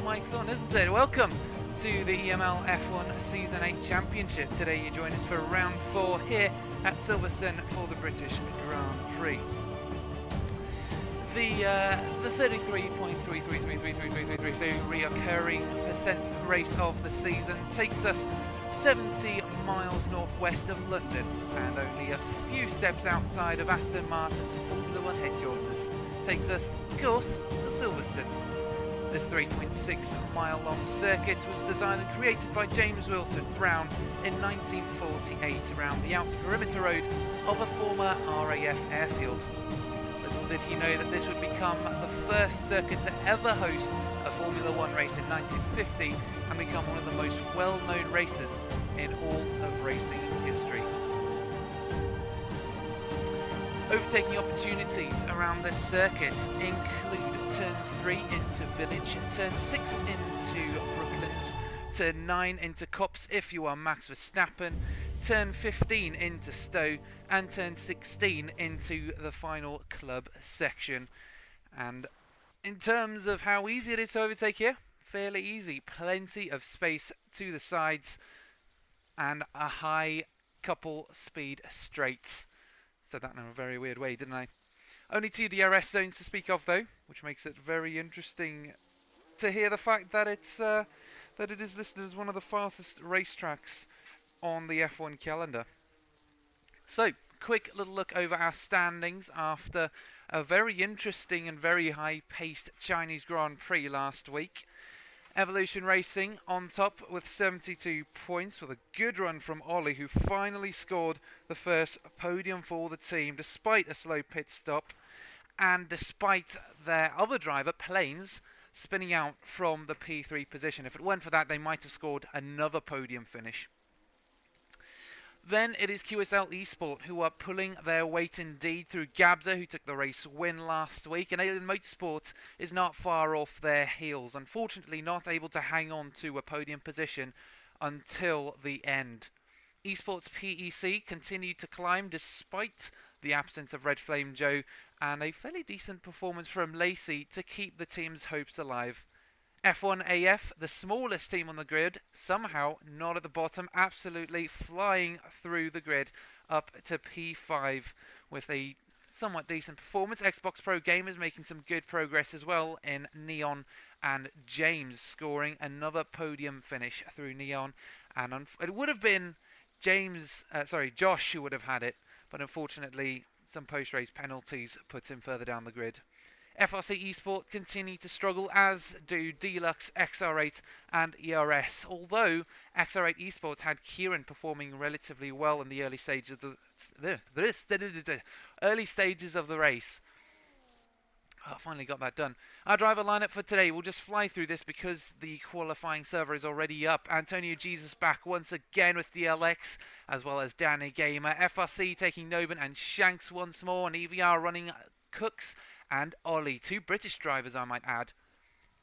mic's on, isn't it? Welcome to the EML F1 Season 8 Championship. Today you join us for round 4 here at Silverstone for the British Grand Prix. The 33.33333333 reoccurring percent race of the season takes us 70 miles northwest of London and only a few steps outside of Aston Martin's Formula 1 headquarters. Takes us, of course, to Silverstone. This 3.6 mile long circuit was designed and created by James Wilson Brown in 1948 around the outer perimeter road of a former RAF airfield. Little did he know that this would become the first circuit to ever host a Formula 1 race in 1950 and become one of the most well-known races in all of racing history. Overtaking opportunities around this circuit include Turn 3 into Village, Turn 6 into Brooklands, Turn 9 into Copse if you are Max Verstappen, Turn 15 into Stowe, and Turn 16 into the final club section. And in terms of how easy it is to overtake here, fairly easy. Plenty of space to the sides and a high couple speed straights. Said that in a very weird way, didn't I? Only 2 DRS zones to speak of though, which makes it very interesting to hear the fact that it is listed as one of the fastest racetracks on the F1 calendar. So, quick little look over our standings after a very interesting and very high-paced Chinese Grand Prix last week. Evolution Racing on top with 72 points with a good run from Ollie, who finally scored the first podium for the team despite a slow pit stop and despite their other driver, Plains, spinning out from the P3 position. If it weren't for that, they might have scored another podium finish. Then it is QSL Esports who are pulling their weight indeed through Gabza, who took the race win last week, and Alien Motorsport is not far off their heels, unfortunately not able to hang on to a podium position until the end. Esports PEC continued to climb despite the absence of Red Flame Joe and a fairly decent performance from Lacey to keep the team's hopes alive. F1 AF, the smallest team on the grid, somehow not at the bottom, absolutely flying through the grid up to P5 with a somewhat decent performance. Xbox Pro Gamers making some good progress as well in Neon, and James scoring another podium finish through Neon. And it would have been Josh who would have had it, but unfortunately some post-race penalties put him further down the grid. FRC Esports continue to struggle, as do Deluxe, XR8 and ERS, although XR8 Esports had Kieran performing relatively well in the early stages of the race. Oh, finally got that done. Our driver lineup for today, we'll just fly through this because the qualifying server is already up. Antonio Jesus back once again with DLX, as well as Danny Gamer. FRC taking Noban and Shanks once more, and EVR running Cooks and Ollie, 2 British drivers I might add.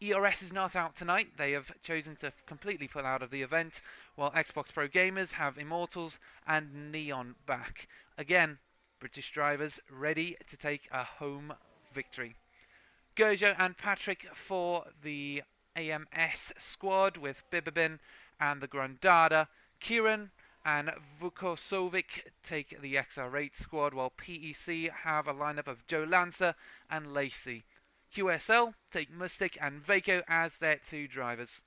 ERS is not out tonight. They have chosen to completely pull out of the event, while Xbox Pro Gamers have Immortals and Neon back. Again, British drivers ready to take a home victory. Gojo and Patrick for the AMS squad with Bibibin and the Grandada. Kieran and Vukosovic take the XR8 squad, while PEC have a lineup of Joe Lancer and Lacey. QSL take Mustik and Vaco as their 2 drivers.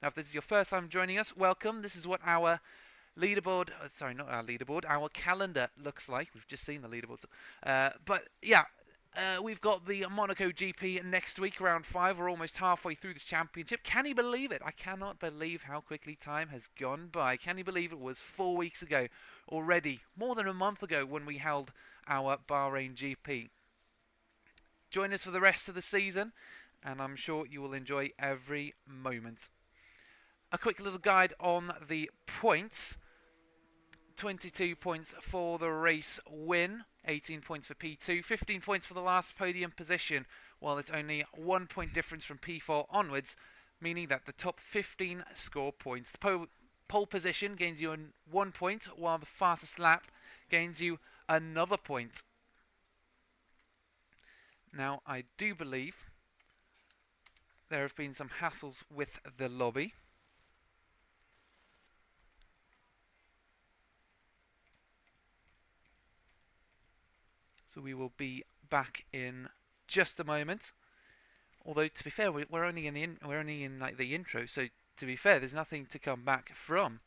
Now, if this is your first time joining us, welcome. This is what our leaderboard, our calendar looks like. We've just seen the leaderboards. We've got the Monaco GP next week, round 5. We're almost halfway through this championship. Can you believe it? I cannot believe how quickly time has gone by. Can you believe it was 4 weeks ago already, more than a month ago, when we held our Bahrain GP. Join us for the rest of the season, and I'm sure you will enjoy every moment. A quick little guide on the points. 22 points for the race win, 18 points for P2, 15 points for the last podium position, while it's only 1 point difference from P4 onwards, meaning that the top 15 score points. The pole position gains you 1 point, while the fastest lap gains you another point. Now, I do believe there have been some hassles with the lobby. So we will be back in just a moment. Although to be fair, we're only in like the intro, so to be fair, there's nothing to come back from.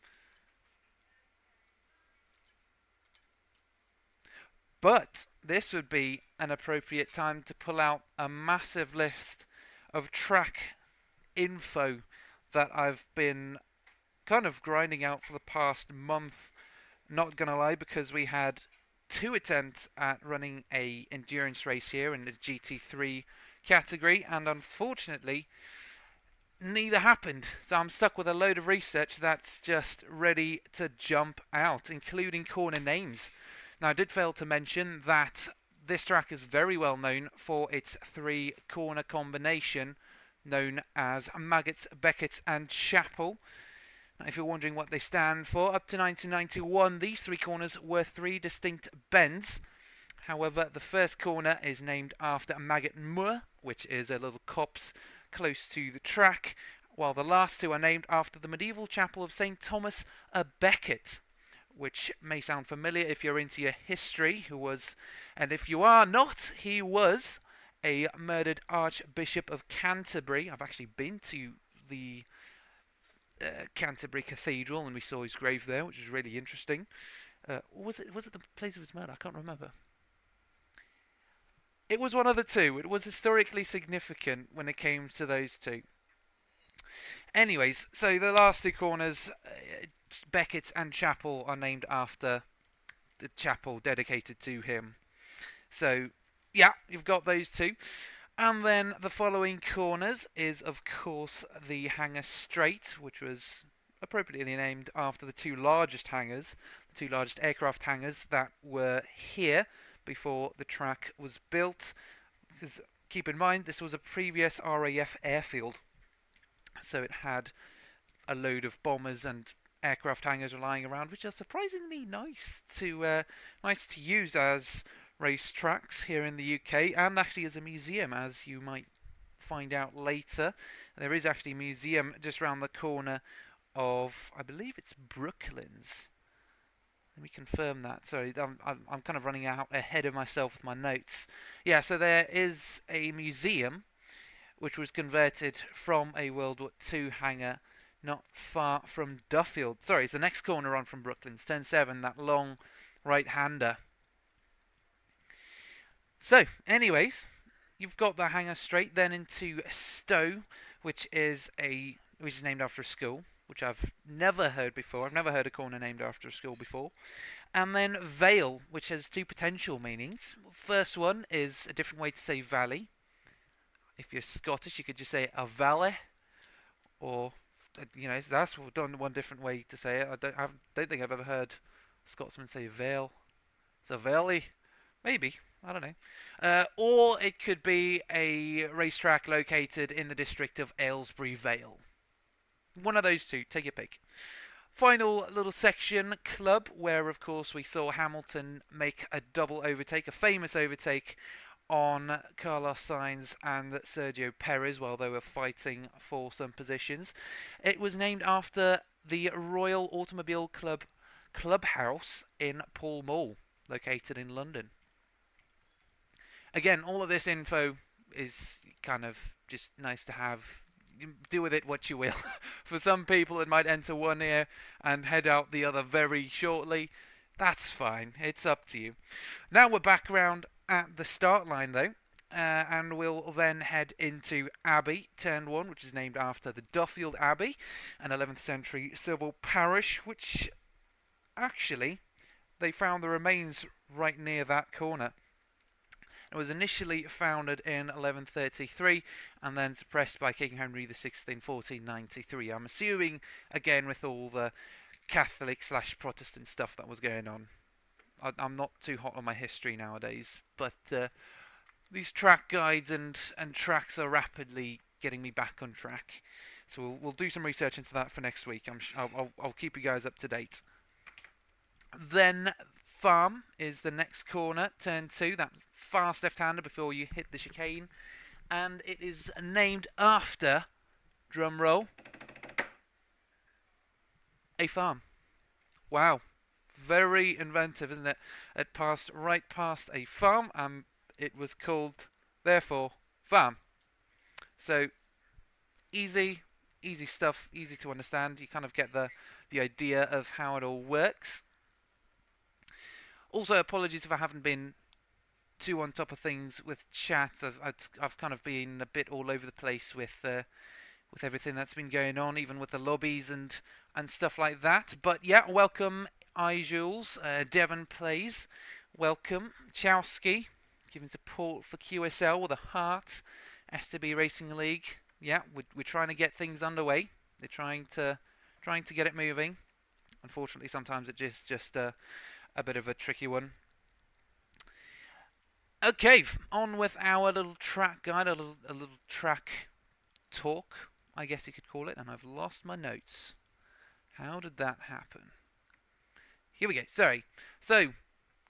But this would be an appropriate time to pull out a massive list of track info that I've been kind of grinding out for the past month. Not gonna lie, because we had 2 attempts at running a endurance race here in the GT3 category, and unfortunately neither happened. So I'm stuck with a load of research that's just ready to jump out, including corner names. Now, I did fail to mention that this track is very well known for its 3 corner combination known as Maggots, Beckett and Chapel. Now, if you're wondering what they stand for, up to 1991 these 3 corners were 3 distinct bends. However, the first corner is named after Maggot Moor, which is a little copse close to the track, while the last 2 are named after the medieval chapel of St. Thomas a Becket, which may sound familiar if you're into your history, and if you are not, he was a murdered Archbishop of Canterbury. I've actually been to the Canterbury Cathedral, and we saw his grave there, which was really interesting. Was it the place of his murder? I can't remember. It was one of the 2. It was historically significant when it came to those 2. Anyways, so the last 2 corners, Beckett and Chapel, are named after the chapel dedicated to him. So, yeah, you've got those 2. And then the following corners is, of course, the Hangar Straight, which was appropriately named after the 2 largest hangars, the 2 largest aircraft hangars that were here before the track was built. Because keep in mind, this was a previous RAF airfield, so it had a load of bombers and aircraft hangars lying around, which are surprisingly nice to use as race tracks here in the UK, and actually as a museum, as you might find out later. There is actually a museum just around the corner of, I believe it's Brooklands. Let me confirm that. Sorry, I'm kind of running out ahead of myself with my notes. Yeah, so there is a museum which was converted from a World War II hangar not far from Duffield. Sorry, it's the next corner on from Brooklands, turn 7, that long right-hander. So, anyways, you've got the Hangar Straight, then into Stowe, which is named after a school, which I've never heard before. I've never heard a corner named after a school before. And then Vale, which has 2 potential meanings. First one is a different way to say valley. If you're Scottish, you could just say a valley, or that's one different way to say it. I don't think I've ever heard Scotsmen say Vale. It's a valley, maybe. I don't know. Or it could be a racetrack located in the district of Aylesbury Vale. One of those 2, take your pick. Final little section, Club, where of course we saw Hamilton make a double overtake, a famous overtake on Carlos Sainz and Sergio Perez while they were fighting for some positions. It was named after the Royal Automobile Club clubhouse in Pall Mall, located in London. Again, all of this info is kind of just nice to have. You do with it what you will. For some people, it might enter one ear and head out the other very shortly. That's fine. It's up to you. Now we're back around at the start line, though, and we'll then head into Abbey, turn 1, which is named after the Duffield Abbey, an 11th century civil parish, which actually they found the remains right near that corner. It was initially founded in 1133 and then suppressed by King Henry VI in 1493. I'm assuming, again, with all the Catholic/Protestant stuff that was going on. I'm not too hot on my history nowadays, but these track guides and tracks are rapidly getting me back on track. So we'll do some research into that for next week. I'll keep you guys up to date. Then Farm is the next corner, turn 2, that fast left-hander before you hit the chicane. and it is named after, drum roll, a farm. Wow. Very inventive, isn't it? It passed right past a farm, and it was called, therefore, farm. So, easy stuff, easy to understand. You kind of get the idea of how it all works. Also, apologies if I haven't been too on top of things with chat. I've kind of been a bit all over the place with everything that's been going on, even with the lobbies and stuff like that. But yeah, welcome iJules, Devon Plays, welcome Chowski, giving support for QSL with a heart, STB Racing League. Yeah, we're trying to get things underway. They're trying to get it moving. Unfortunately, sometimes it is just a bit of a tricky one. Okay, on with our little track guide, a little track talk, I guess you could call it, and I've lost my notes. How did that happen? Here we go, sorry. So,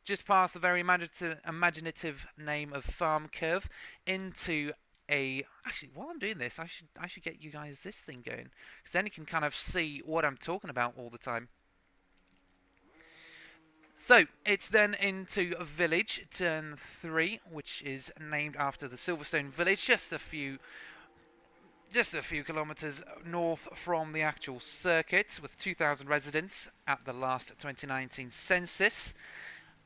just past the very imaginative name of Farm Curve into a... Actually, while I'm doing this, I should get you guys this thing going, because then you can kind of see what I'm talking about all the time. So, it's then into a village, turn 3, which is named after the Silverstone village, just a few kilometres north from the actual circuit, with 2,000 residents at the last 2019 census.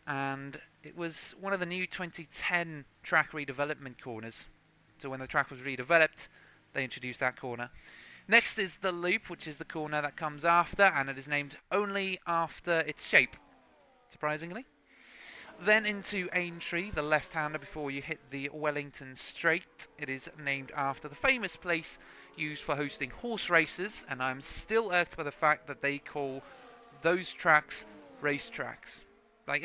And it was one of the new 2010 track redevelopment corners. So when the track was redeveloped, they introduced that corner. Next is the loop, which is the corner that comes after, and it is named only after its shape, surprisingly. Then into Aintree, the left-hander before you hit the Wellington Straight. It is named after the famous place used for hosting horse races, and I'm still irked by the fact that they call those tracks race tracks. Like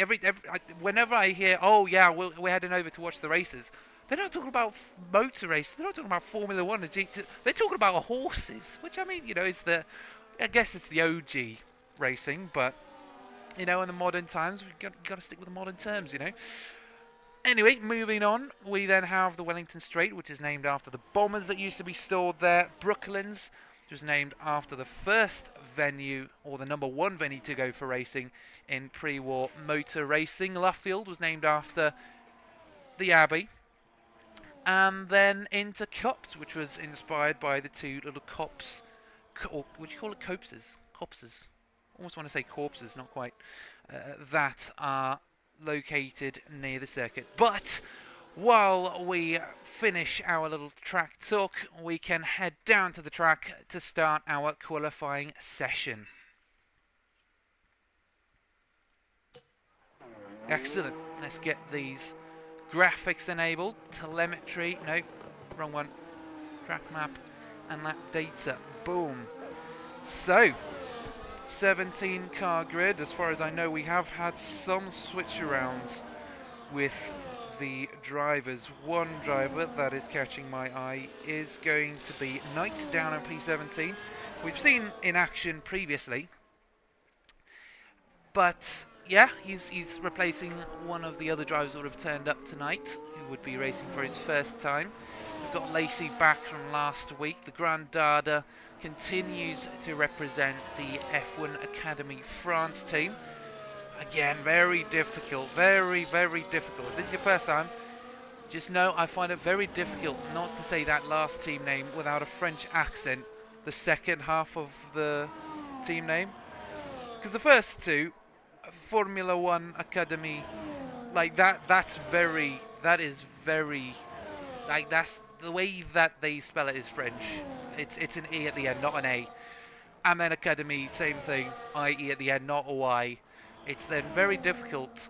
whenever I hear, oh yeah, we're heading over to watch the races, they're not talking about motor races. They're not talking about Formula One. They're talking about horses, which I mean, is I guess it's the OG racing, but in the modern times, we've got to stick with the modern terms, Anyway, moving on, we then have the Wellington Straight, which is named after the bombers that used to be stored there. Brooklands, which was named after the first venue, or the number 1 venue to go for racing in pre-war motor racing. Luffield was named after the Abbey. And then into Copse, which was inspired by the two little cops, or would you call it copses? Copses. Almost want to say corpses, not quite, that are located near the circuit. But while we finish our little track talk, we can head down to the track to start our qualifying session. Excellent. Let's get these graphics enabled. Telemetry. Nope, wrong one. Track map and lap data. Boom. So, 17 car grid. As far as I know, we have had some switch arounds with the drivers. One driver that is catching my eye is going to be Knight down on P17. We've seen in action previously, but yeah, he's replacing one of the other drivers that would have turned up tonight, who would be racing for his first time. We've got Lacey back from last week. The Grand Dada continues to represent the F1 Academy France team. Again, very difficult, very, very difficult. If this is your first time, just know I find it very difficult not to say that last team name without a French accent, the second half of the team name. Because the first two, Formula One Academy, like that's the way that they spell it is French. It's an E at the end, not an A. And then Academy, same thing, IE at the end, not a Y. It's then very difficult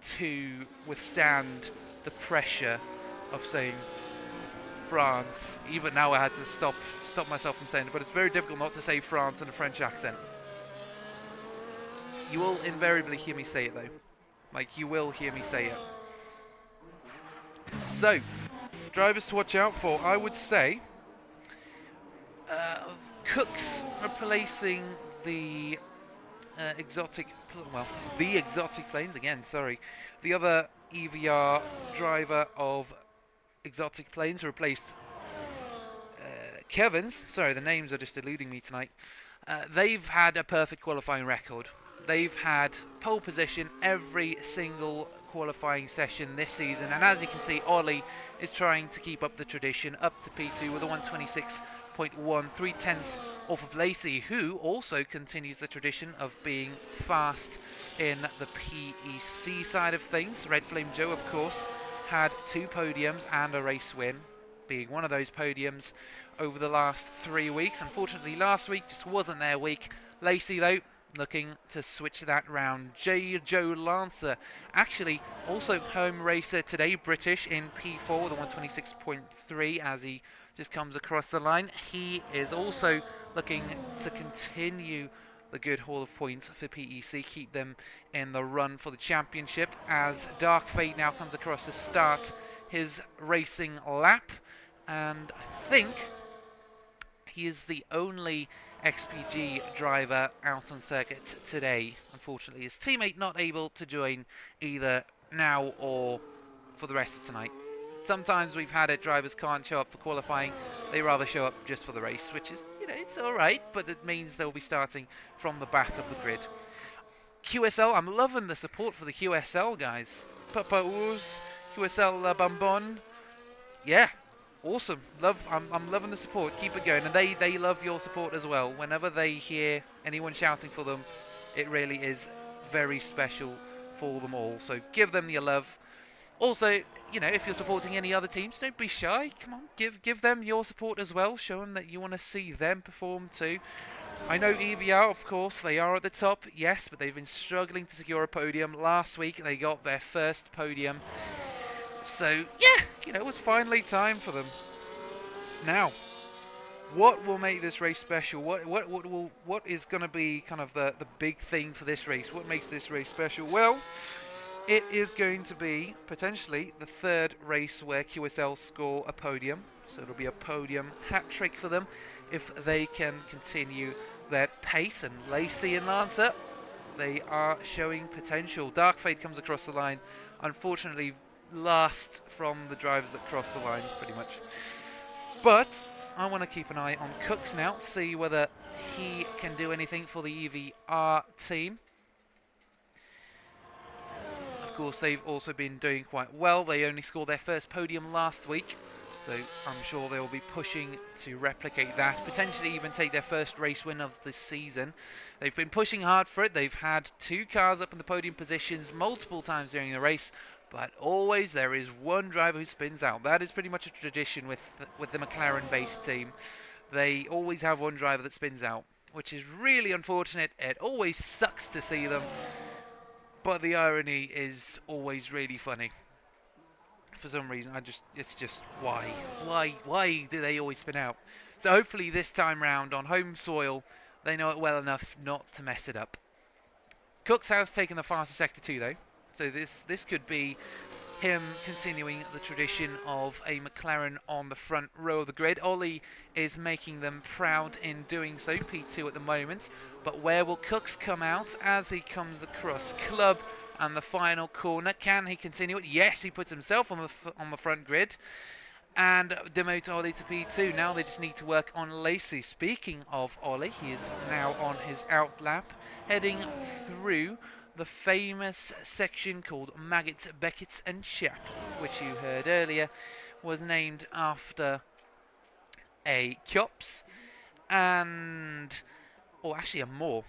to withstand the pressure of saying France. Even now I had to stop myself from saying it, but it's very difficult not to say France in a French accent. You will invariably hear me say it though. Like, you will hear me say it. So, drivers to watch out for, I would say Cook's replacing the exotic planes again, sorry. The other EVR driver of exotic planes replaced Kevin's. Sorry, the names are just eluding me tonight. They've had a perfect qualifying record. They've had pole position every single qualifying session this season, and as you can see, Ollie is trying to keep up the tradition, up to P2 with a 126.1, 3/10 off of Lacey, who also continues the tradition of being fast in the PEC side of things. Red Flame Joe, of course, had 2 podiums and a race win, being one of those podiums over the last 3 weeks. Unfortunately, last week just wasn't their week. Lacey, though, looking to switch that round. Joe Lancer, actually also home racer today, British in P4 with a 126.3 as he just comes across the line. He is also looking to continue the good haul of points for PEC, keep them in the run for the championship, as Dark Fate now comes across to start his racing lap. And I think he is the only XPG driver out on circuit today. Unfortunately, his teammate not able to join either now or for the rest of tonight. Sometimes we've had it, drivers can't show up for qualifying. They rather show up just for the race, which is, it's all right, but it means they'll be starting from the back of the grid. QSL, I'm loving the support for the QSL guys. Papa Ouz, QSL La Bambon. Yeah. Awesome. I'm loving the support. Keep it going. And they love your support as well. Whenever they hear anyone shouting for them, it really is very special for them all. So give them your love. Also, if you're supporting any other teams, don't be shy. Come on, give them your support as well. Show them that you want to see them perform too. I know EVR, of course, they are at the top, yes, but they've been struggling to secure a podium. Last week, they got their first podium. So, yeah, it was finally time for them. Now, what will make this race special? What is going to be kind of the big thing for this race? What makes this race special? Well, it is going to be potentially the 3rd race where QSL score a podium. So it'll be a podium hat trick for them if they can continue their pace. And Lacey and Lancer, they are showing potential. Dark Fate comes across the line. Unfortunately, last from the drivers that cross the line, pretty much. But I want to keep an eye on Cooks now, see whether he can do anything for the EVR team. Of course, they've also been doing quite well. They only scored their first podium last week, so I'm sure they will be pushing to replicate that, potentially even take their first race win of the season. They've been pushing hard for it. They've had 2 cars up in the podium positions multiple times during the race, but always there is one driver who spins out. That is pretty much a tradition with the McLaren-based team. They always have one driver that spins out, which is really unfortunate. It always sucks to see them, but the irony is always really funny. For some reason, it's just why? Why do they always spin out? So hopefully this time round on home soil, they know it well enough not to mess it up. Cooks has taken the faster sector too, though. So this could be him continuing the tradition of a McLaren on the front row of the grid. Ollie is making them proud in doing so, P2 at the moment. But where will Cooks come out as he comes across Club and the final corner? Can he continue it? Yes, he puts himself on the front grid and demotes Ollie to P2. Now they just need to work on Lacey. Speaking of Ollie, he is now on his out lap, heading through the famous section called Maggots, Beckett's and Chapel, which you heard earlier was named after a Kiops and, or actually a moor.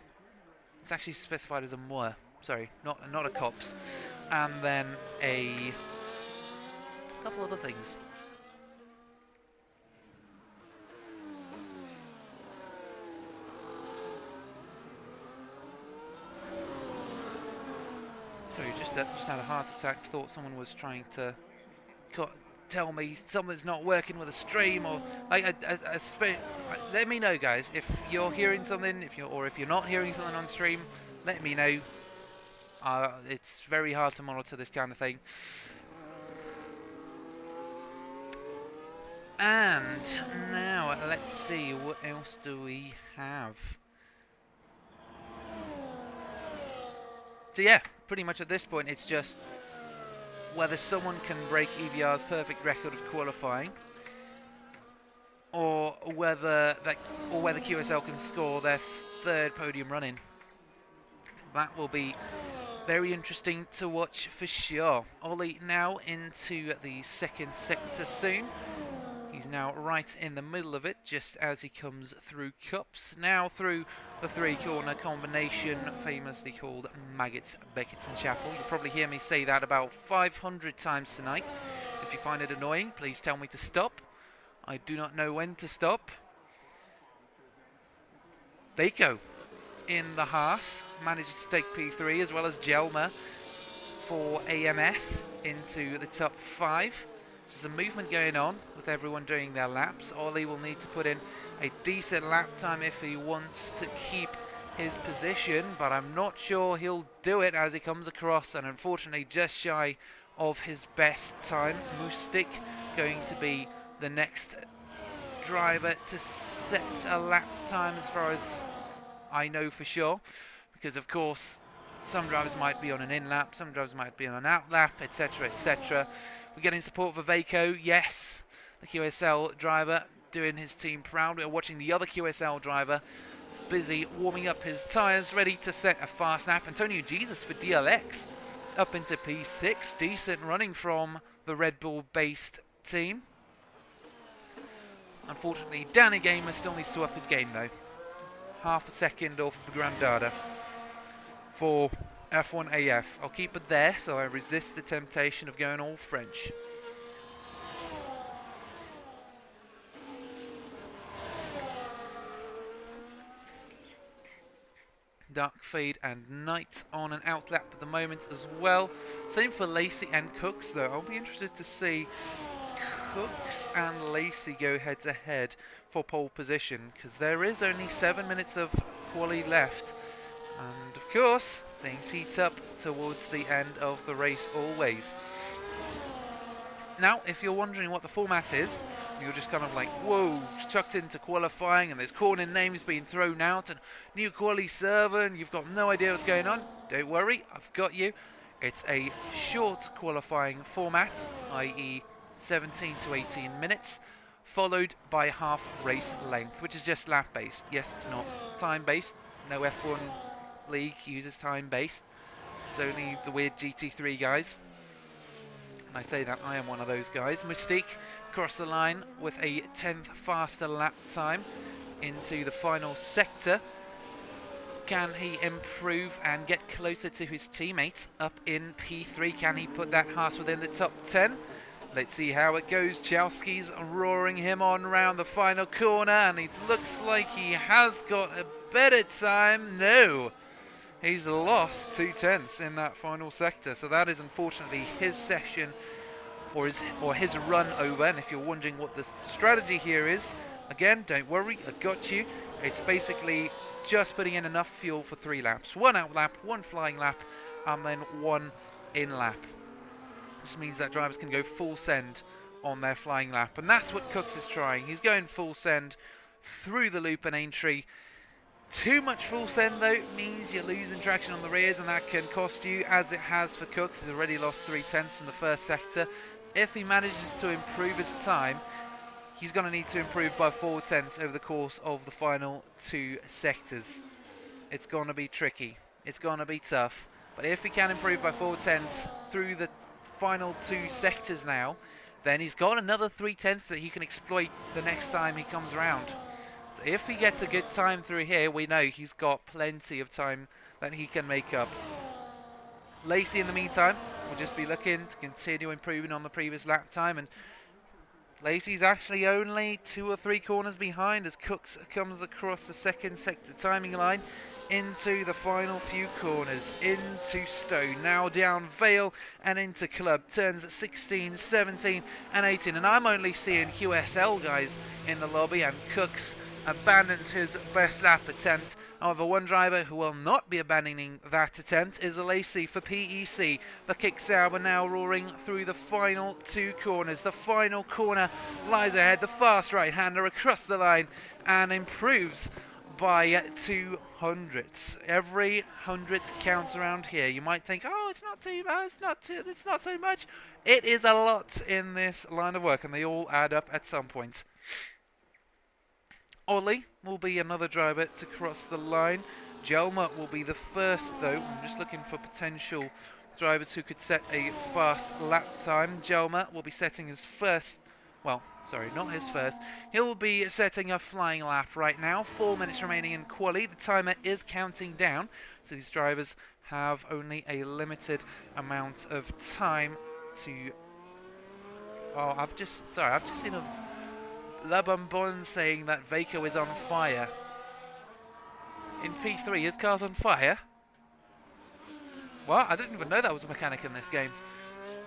It's actually specified as a moor. Sorry, not a Cops. And then a couple other things. Sorry, just had a heart attack. Thought someone was trying to tell me something's not working with a stream, or like let me know, guys, if you're hearing something, if you're not hearing something on stream. Let me know. It's very hard to monitor this kind of thing. And now let's see, what else do we have? So yeah, pretty much at this point it's just whether someone can break EVR's perfect record of qualifying, or whether QSL can score their third podium run-in. That will be very interesting to watch for sure. Ollie now into the second sector soon. He's now right in the middle of it, just as he comes through cups. Now through the three-corner combination, famously called Maggots, Beckets and Chapel. You'll probably hear me say that about 500 times tonight. If you find it annoying, please tell me to stop. I do not know when to stop. Bako in the Haas manages to take P3, as well as Jelmer for AMS into the top 5. There's some movement going on with everyone doing their laps. Ollie will need to put in a decent lap time if he wants to keep his position, but I'm not sure he'll do it as he comes across, and unfortunately just shy of his best time. Mustik going to be the next driver to set a lap time as far as I know for sure, because of course some drivers might be on an in lap, some drivers might be on an out lap, etc, etc. We're getting support for Vaco, yes, the QSL driver doing his team proud. We're watching the other QSL driver busy warming up his tyres, ready to set a fast lap. Antonio Jesus for DLX up into P6, decent running from the Red Bull based team. Unfortunately, Danny Gamer still needs to up his game though. Half a second off the Grandada for F1AF. I'll keep it there so I resist the temptation of going all French. Dark Fade and Night on an out lap at the moment as well. Same for Lacey and Cooks though. I'll be interested to see Cooks and Lacey go head to head for pole position, because there is only 7 minutes of quali left, and of course things heat up towards the end of the race always. Now if you're wondering what the format is, you're just kind of like, whoa, chucked into qualifying and there's corner names being thrown out and new quali server and you've got no idea what's going on, don't worry, I've got you. It's a short qualifying format, i.e. 17 to 18 minutes, followed by half race length, which is just lap based. Yes, it's not time based. No F1 league uses time based. It's only the weird GT3 guys. And I say that I am one of those guys. Mystique across the line with a 10th faster lap time into the final sector. Can he improve and get closer to his teammate up in P3? Can he put that Haas within the top 10? Let's see how it goes. Chowski's roaring him on round the final corner, and it looks like he has got a better time. No, he's lost 2/10 in that final sector, so that is unfortunately his session or his run over. And if you're wondering what the strategy here is, again, don't worry, I got you. It's basically just putting in enough fuel for 3 laps. 1 out lap, 1 flying lap, and then 1 in lap. This means that drivers can go full send on their flying lap, and that's what Cooks is trying. He's going full send through the loop and entry. Too much full send though means you're losing traction on the rears, and that can cost you, as it has for Cooks. He's already lost 3/10 in the first sector. If he manages to improve his time, he's going to need to improve by 4/10 over the course of the final 2 sectors. It's going to be tricky. It's going to be tough. But if he can improve by 4/10 through the final 2 sectors now, then he's got another 3/10 that he can exploit the next time he comes around. So if he gets a good time through here, we know he's got plenty of time that he can make up. Lacey, in the meantime, will just be looking to continue improving on the previous lap time, and Lacey's actually only 2 or 3 corners behind as Cooks comes across the second sector timing line into the final few corners, into Stowe, now down Vale and into Club, turns 16, 17 and 18, and I'm only seeing QSL guys in the lobby, and Cooks abandons his best lap attempt. However, one driver who will not be abandoning that attempt is Lacey for PEC. The kick Sauber now roaring through the final 2 corners. The final corner lies ahead. The fast right-hander across the line and improves by 2 hundredths. Every hundredth counts around here. You might think, oh, it's not too bad, it's not so much. It is a lot in this line of work, and they all add up at some point. Ollie will be another driver to cross the line. Jelma will be the first, though. I'm just looking for potential drivers who could set a fast lap time. Jelma will be setting his first, well, sorry, not his first. He'll be setting a flying lap right now. 4 minutes remaining in quali. The timer is counting down, so these drivers have only a limited amount of time to... Oh, I've just seen a La Bonbon saying that Vaco is on fire. In P3, his car's on fire? What? I didn't even know that was a mechanic in this game.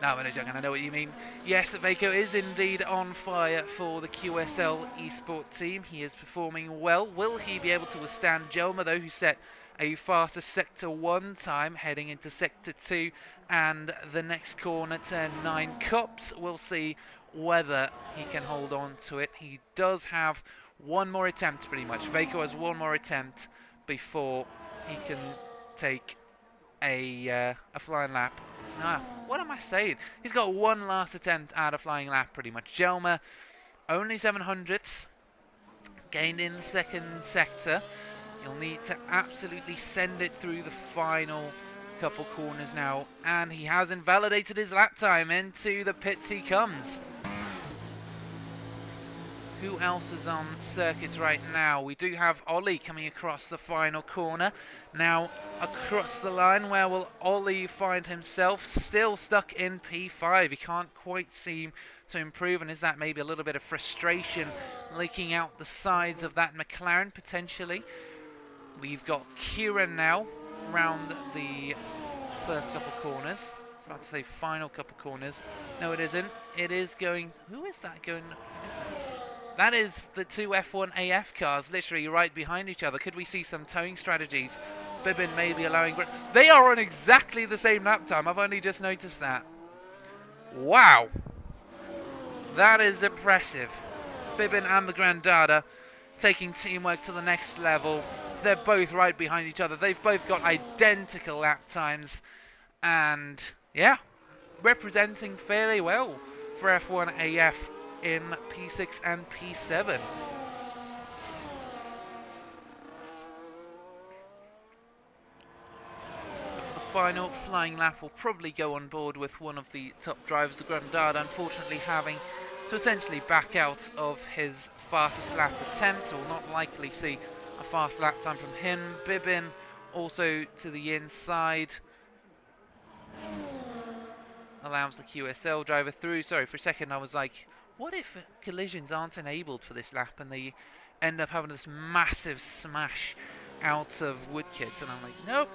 No, I'm only joking, I know what you mean. Yes, Vaco is indeed on fire for the QSL eSport team. He is performing well. Will he be able to withstand Jelma, though, who set a faster Sector 1 time heading into Sector 2 and the next corner, turn 9 Cups. We'll see whether he can hold on to it. He does have one more attempt, pretty much. Vaco has one more attempt before he can take a flying lap. What am I saying? He's got one last attempt at a flying lap, pretty much. Jelma, only 7 hundredths, gained in the second sector. He'll need to absolutely send it through the final couple corners now, and he has invalidated his lap time. Into the pits he comes. Who else is on circuit right now? We do have Ollie coming across the final corner. Now, across the line, where will Ollie find himself? Still stuck in P5. He can't quite seem to improve, and is that maybe a little bit of frustration leaking out the sides of that McLaren, potentially? We've got Kieran now around the first couple corners. I was about to say final couple corners. No, it isn't. It is going... Who is that going... That is the two F1 AF cars literally right behind each other. Could we see some towing strategies? Bibbin maybe allowing... They are on exactly the same lap time. I've only just noticed that. Wow. That is impressive. Bibbin and the Grandada taking teamwork to the next level. They're both right behind each other. They've both got identical lap times. And, yeah, representing fairly well for F1 AF in P6 and P7. For the final flying lap, we'll probably go on board with one of the top drivers, the Grandada, unfortunately having to essentially back out of his fastest lap attempt. We'll not likely see a fast lap time from him. Bibbin also to the inside. Allows the QSL driver through. Sorry, for a second I was like, what if collisions aren't enabled for this lap and they end up having this massive smash out of Woodkids? And I'm like, nope,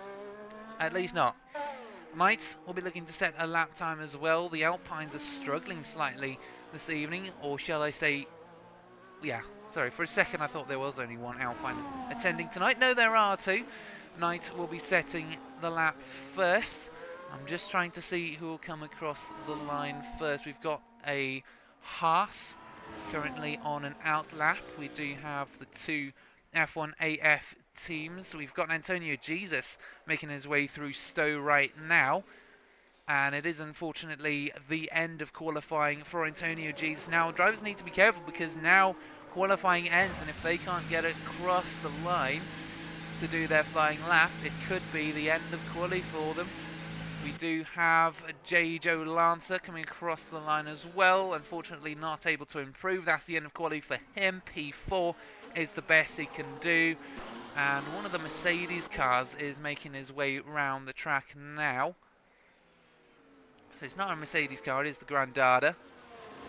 at least not. Knight will be looking to set a lap time as well. The Alpines are struggling slightly this evening, or shall I say, yeah, sorry, for a second I thought there was only one Alpine attending tonight. No, there are two. Knight will be setting the lap first. I'm just trying to see who will come across the line first. We've got a Haas currently on an out lap. We do have the two F1 AF teams. We've got Antonio Jesus making his way through Stowe right now. And it is unfortunately the end of qualifying for Antonio Jesus. Now, drivers need to be careful because now qualifying ends, and if they can't get across the line to do their flying lap, it could be the end of quali for them. We do have J. Joe Lancer coming across the line as well. Unfortunately not able to improve. That's the end of quali for him. P4 is the best he can do. And one of the Mercedes cars is making his way around the track now. So it's not a Mercedes car, it is the Grandada.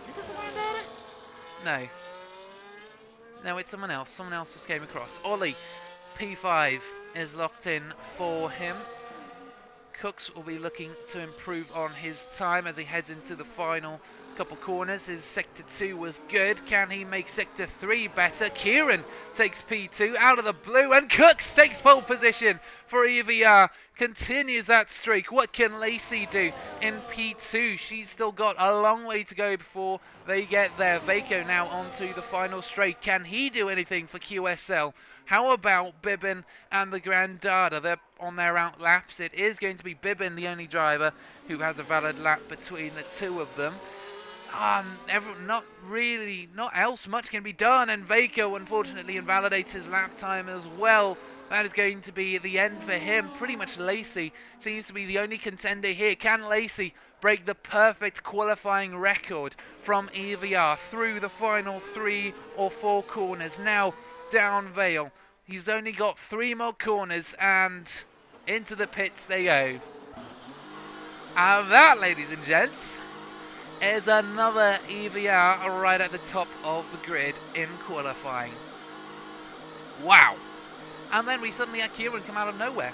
Is it the Grandada? No. No, it's someone else. Someone else just came across. Ollie, P5 is locked in for him. Cooks will be looking to improve on his time as he heads into the final couple corners. His sector 2 was good. Can he make sector 3 better? Kieran takes P2 out of the blue, and Cooks takes pole position for EVR. Continues that streak. What can Lacey do in P2? She's still got a long way to go before they get there. Vaco now onto the final straight. Can he do anything for QSL? How about Bibbin and the Grandada? They're on their out laps. It is going to be Bibbin, the only driver who has a valid lap between the two of them. Not else much can be done, and Vaco unfortunately invalidates his lap time as well. That is going to be the end for him. Pretty much Lacey seems to be the only contender here. Can Lacey break the perfect qualifying record from EVR through the final 3 or 4 corners? Now down Vale. He's only got 3 more corners, and into the pits they go. And that, ladies and gents, is another EVR right at the top of the grid in qualifying. Wow. And then we suddenly had Kieran come out of nowhere.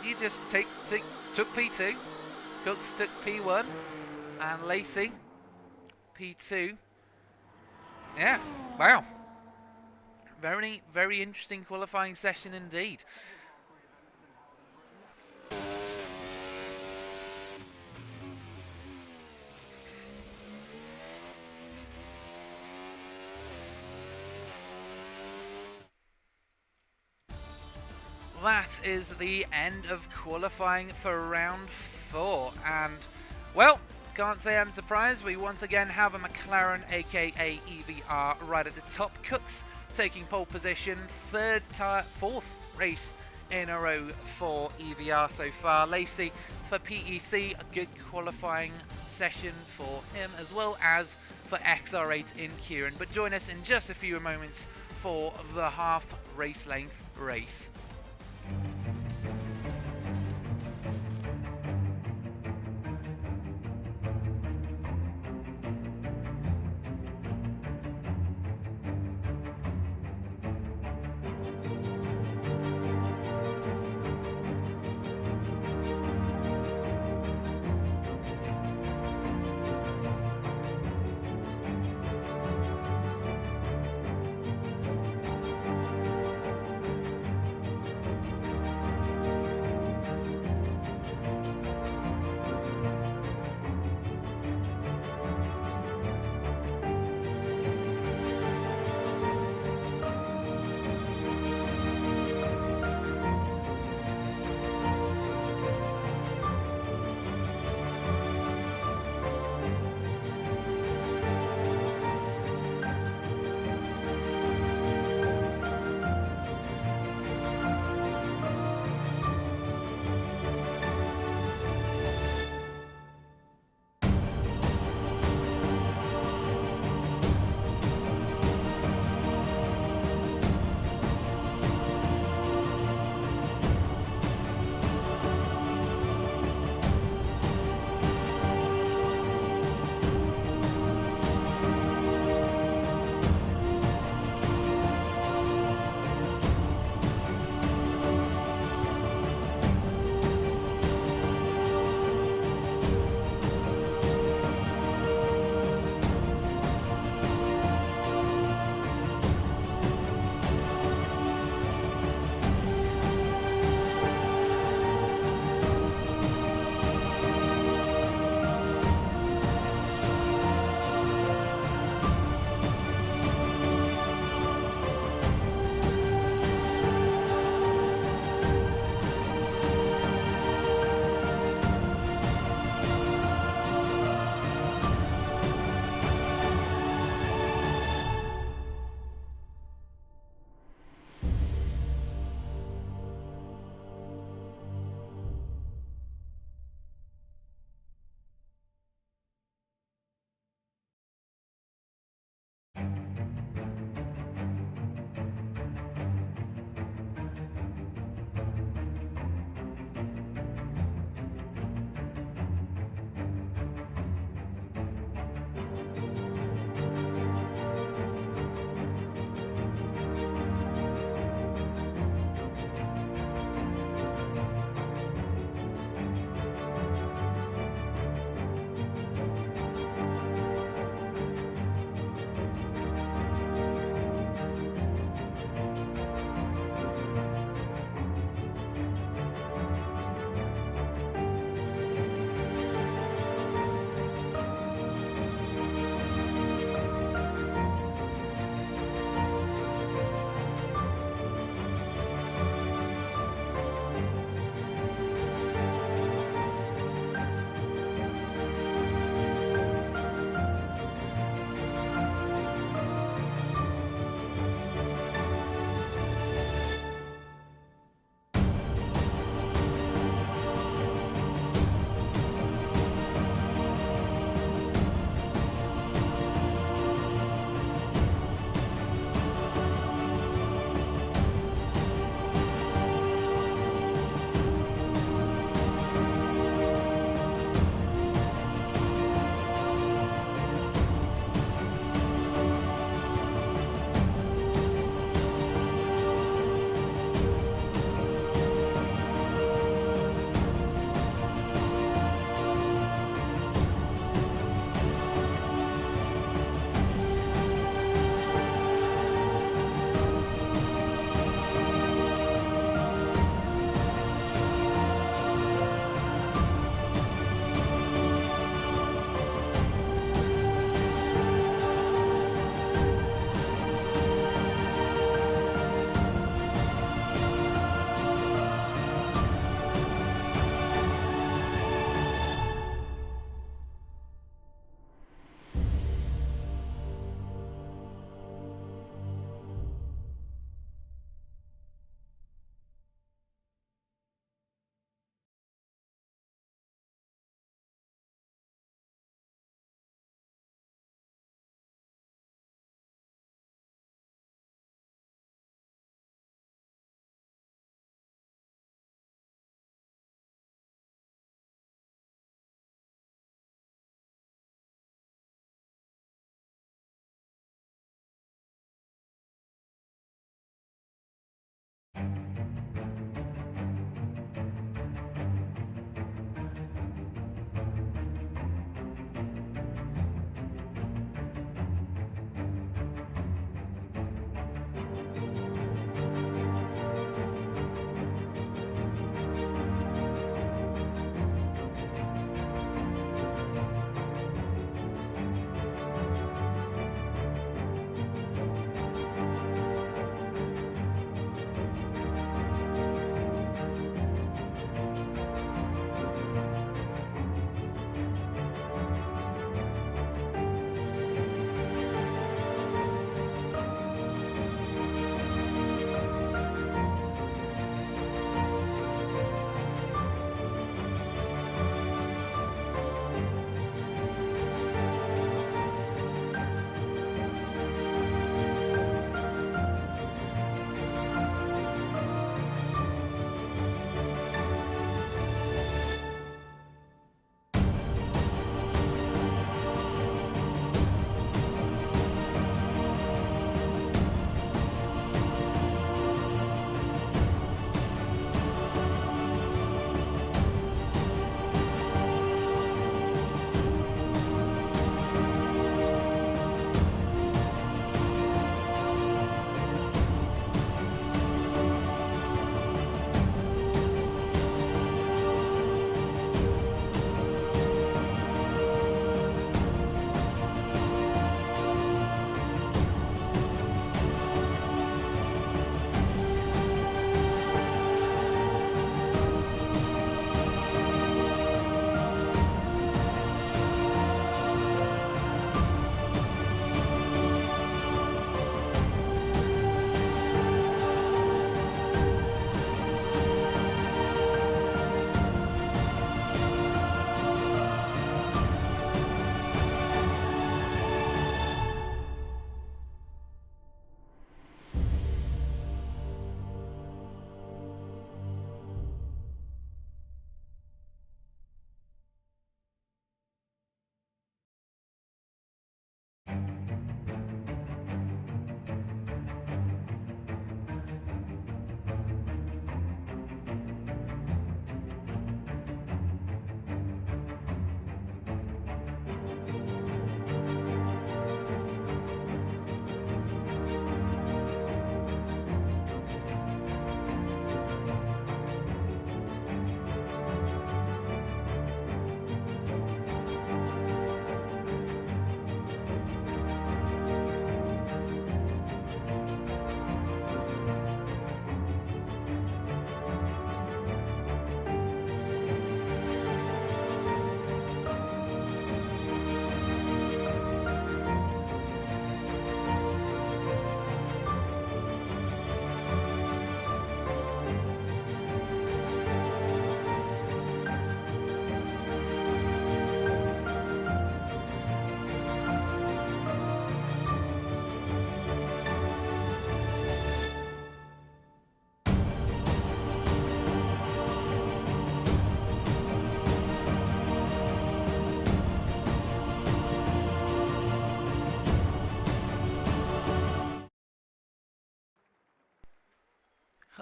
He just took P2. Cooks took P1. And Lacey, P2. Yeah, wow. Very, very interesting qualifying session indeed. That is the end of qualifying for round 4, and well, can't say I'm surprised. We once again have a McLaren aka EVR right at the top. Cooks taking pole position, 4th race in a row for EVR so far. Lacey for PEC, a good qualifying session for him, as well as for XR8 in Kieran. But join us in just a few moments for the half race length race.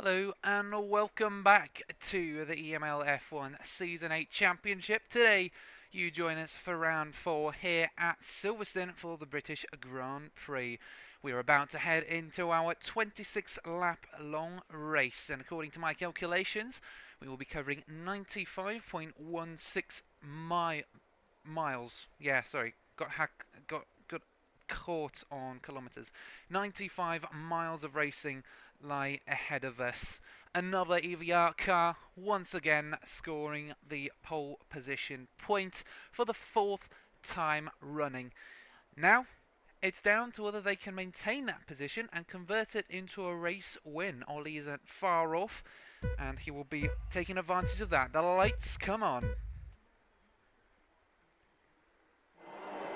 Hello and welcome back to the EML F1 Season 8 Championship. Today you join us for round 4 here at Silverstone for the British Grand Prix. We are about to head into our 26 lap long race, and according to my calculations we will be covering 95.16 miles. Yeah, sorry, got caught on kilometers. 95 miles of racing lie ahead of us. Another EVR car once again scoring the pole position point for the 4th time running. Now it's down to whether they can maintain that position and convert it into a race win. Ollie isn't far off and he will be taking advantage of that. The lights come on.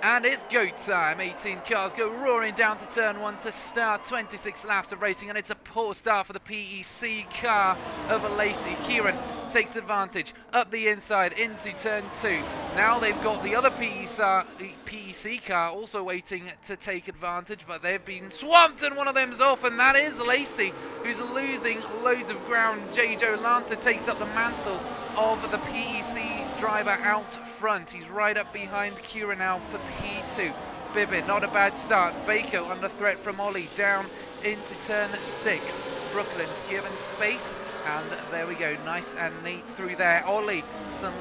And it's go time. 18 cars go roaring down to turn 1 to start 26 laps of racing, and it's a poor start for the PEC car over Lacey. Kieran takes advantage up the inside into turn 2. Now they've got the other PEC car also waiting to take advantage, but they've been swamped and one of them's off, and that is Lacey, who's losing loads of ground. J.J. Lancer takes up the mantle of the PEC driver out front. He's right up behind Kieran now for P2. Bibbin, not a bad start. Vaco under threat from Ollie down into turn 6. Brooklyn's given space, and there we go, nice and neat through there. Ollie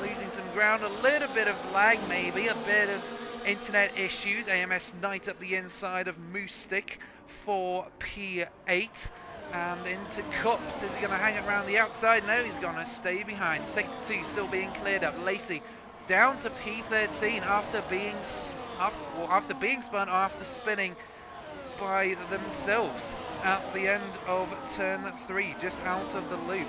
losing some ground, a little bit of lag maybe, a bit of internet issues. AMS Knight up the inside of Moose Stick for P8. And into Cups. Is he going to hang it around the outside? No, he's going to stay behind. Sector 2 still being cleared up. Lacey down to P13 after being spun, after spinning by themselves at the end of turn 3, just out of the loop.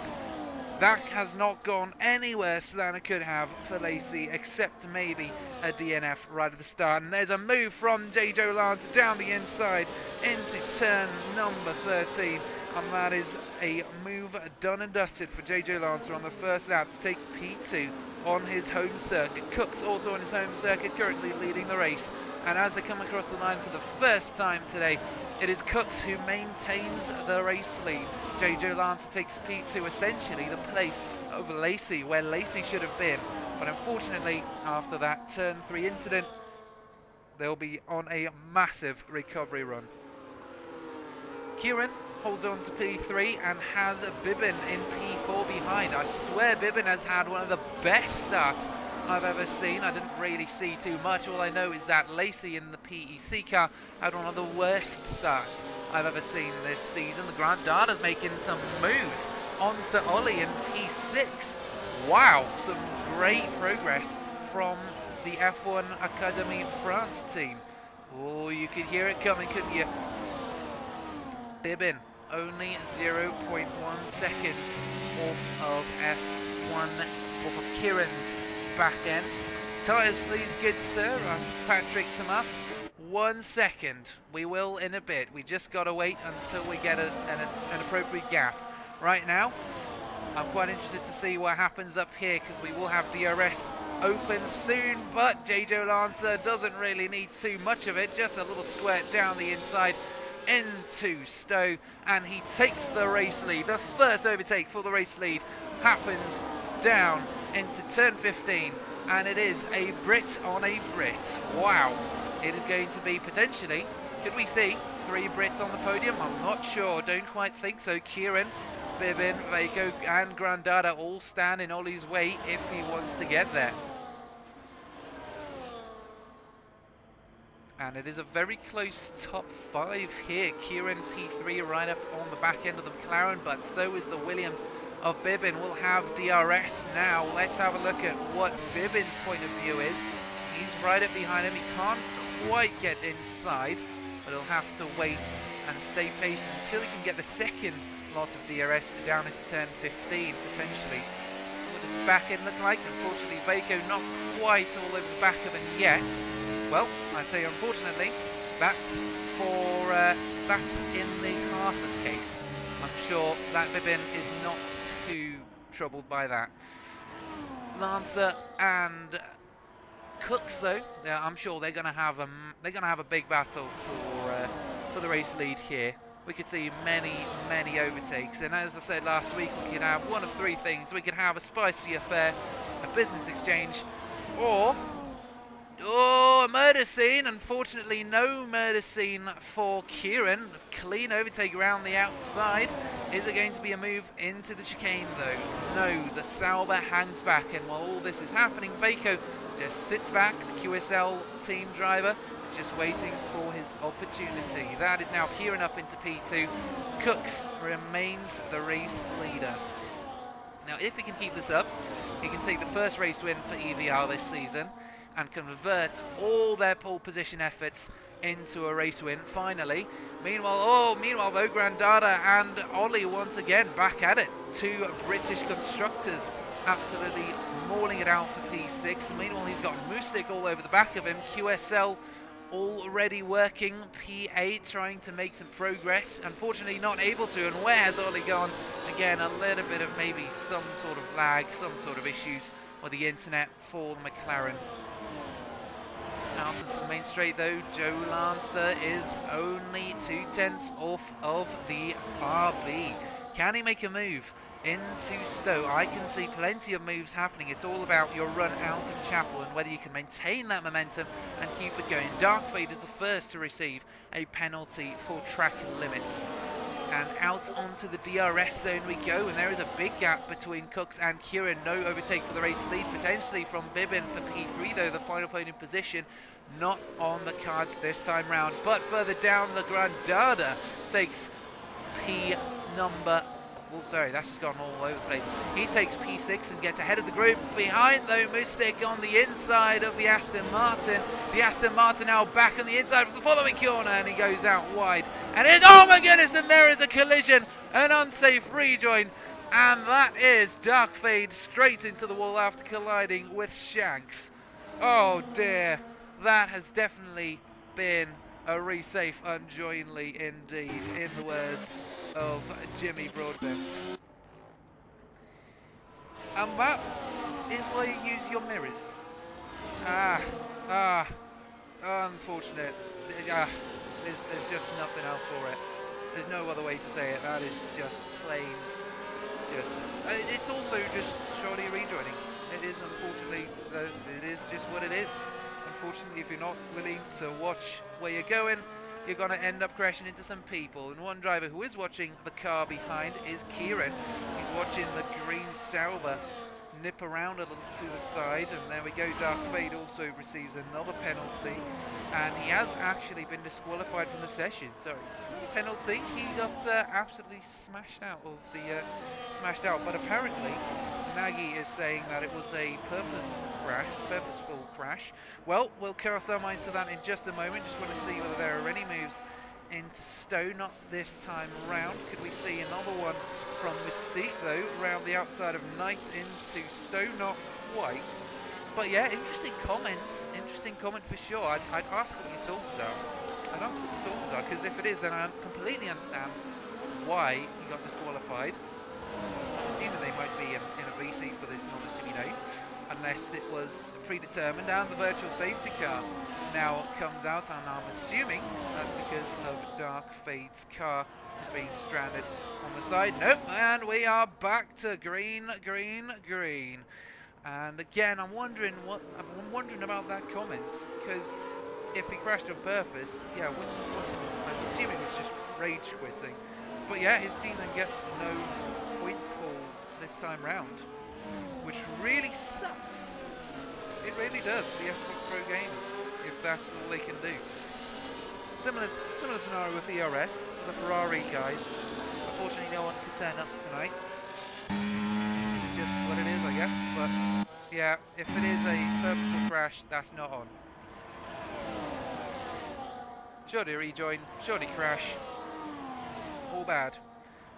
That has not gone any worse than it could have for Lacey, except maybe a DNF right at the start. And there's a move from J.J. Lance down the inside into turn number 13. And that is a move done and dusted for J.J. Lancer on the first lap to take P2 on his home circuit. Cook's also on his home circuit, currently leading the race. And as they come across the line for the first time today, it is Cooks who maintains the race lead. J.J. Lancer takes P2, essentially the place over Lacey, where Lacey should have been. But unfortunately, after that turn 3 incident, they'll be on a massive recovery run. Kieran holds on to P3 and has Bibbin in P4 behind. I swear Bibbin has had one of the best starts I've ever seen. I didn't really see too much. All I know is that Lacey in the PEC car had one of the worst starts I've ever seen this season. The Grand Data's making some moves onto Ollie in P6. Wow, some great progress from the F1 Academy France team. Oh, you could hear it coming, couldn't you? Bibbin only 0.1 seconds off of F1, off of Kieran's back end. Tyres please, good sir, asks Patrick Tomas. 1 second. We will in a bit. We just got to wait until we get an appropriate gap. Right now, I'm quite interested to see what happens up here, because we will have DRS open soon, but J.J. Lancer doesn't really need too much of it, just a little squirt down the inside into Stowe, and he takes the race lead. The first overtake for the race lead happens down into turn 15, and it is a Brit on a Brit. Wow, it is going to be potentially, could we see 3 Brits on the podium? I'm not sure, don't quite think so. Kieran, Bibbin, Vaco and Grandada all stand in Ollie's way if he wants to get there. And it is a very close top 5 here. Kieran P3 right up on the back end of the McLaren, but so is the Williams of Bibbin. We'll have DRS now. Let's have a look at what Bibbin's point of view is. He's right up behind him. He can't quite get inside, but he'll have to wait and stay patient until he can get the second lot of DRS down into turn 15, potentially. What does his back end look like? Unfortunately, Vaco not quite all over the back of him yet. Well, I say unfortunately, that's in the Haas's case. I'm sure that Bibbin is not too troubled by that. Lancer and Cooks, though, I'm sure they're going to have a big battle for the race lead here. we could see many overtakes. And as I said last week, we could have one of three things. We could have a spicy affair, a business exchange, or a murder scene. Unfortunately, no murder scene for Kieran. Clean overtake around the outside. Is it going to be a move into the chicane, though? No, the Sauber hangs back, and while all this is happening, Vaco just sits back. The QSL team driver is just waiting for his opportunity. That is now Kieran up into P2. Cooks remains the race leader. Now, if he can keep this up, he can take the first race win for EVR this season and convert all their pole position efforts into a race win, finally. Meanwhile, though, Grandada and Ollie once again back at it. Two British constructors absolutely mauling it out for P6. Meanwhile, he's got Moostic all over the back of him. QSL already working. P8 trying to make some progress. Unfortunately, not able to. And where has Ollie gone? Again, a little bit of maybe some sort of lag, some sort of issues with the internet for the McLaren. Out into the main straight though, Joe Lancer is only 2/10 off of the RB. Can he make a move into Stowe? I can see plenty of moves happening. It's all about your run out of Chapel and whether you can maintain that momentum and keep it going. Dark Fade is the first to receive a penalty for track limits. And out onto the DRS zone we go, and there is a big gap between Cooks and Kieran. No overtake for the race lead, potentially from Bibbin for P3 though. The final podium position not on the cards this time round. But further down, the Grandada takes P number... Oh, sorry, that's just gone all over the place. He takes P6 and gets ahead of the group. Behind, though, Moostic on the inside of the Aston Martin. The Aston Martin now back on the inside of the following corner, and he goes out wide. And oh my goodness, and there is a collision, an unsafe rejoin. And that is Dark Fade straight into the wall after colliding with Shanks. Oh dear, that has definitely been a resafe unjoinly indeed, in the words of Jimmy Broadbent. And that is why you use your mirrors. Unfortunate. There's just nothing else for it. There's no other way to say it. That is just plain, it's also just shoddy rejoining. It is, unfortunately, it is just what it is. Unfortunately, if you're not willing to watch where you're going, you're going to end up crashing into some people. And one driver who is watching the car behind is Kieran. He's watching the green Sauber nip around a little to the side, and there we go. Dark Fade also receives another penalty, and he has actually been disqualified from the session. So it's a penalty. He got absolutely smashed out of the but apparently Nagy is saying that it was a purposeful crash. Well, we'll cast our minds to that in just a moment. Just want to see whether there are any moves into Stowe. Not this time round. Could we see another one from Mystique though, around the outside of Knight into Stowe? Not quite. But yeah, interesting comment for sure. I'd ask what your sources are. Because if it is, then I completely understand why he got disqualified. I'm assuming they might be in a VC for this knowledge to be known, unless it was predetermined. And the virtual safety car now comes out, and I'm assuming that's because of Dark Fade's car is being stranded on the side. Nope, and we are back to green. And again, I'm wondering about that comment, because if he crashed on purpose, yeah, I'm assuming it was just rage quitting. But yeah, his team then gets no points haul this time round, which really sucks. It really does for the Xbox Pro gamers, if that's all they can do. Similar scenario with ERS, the Ferrari guys. Unfortunately, no one could turn up tonight. It's just what it is, I guess. But yeah, if it is a purposeful crash, that's not on. Shoddy rejoin, shoddy crash. All bad.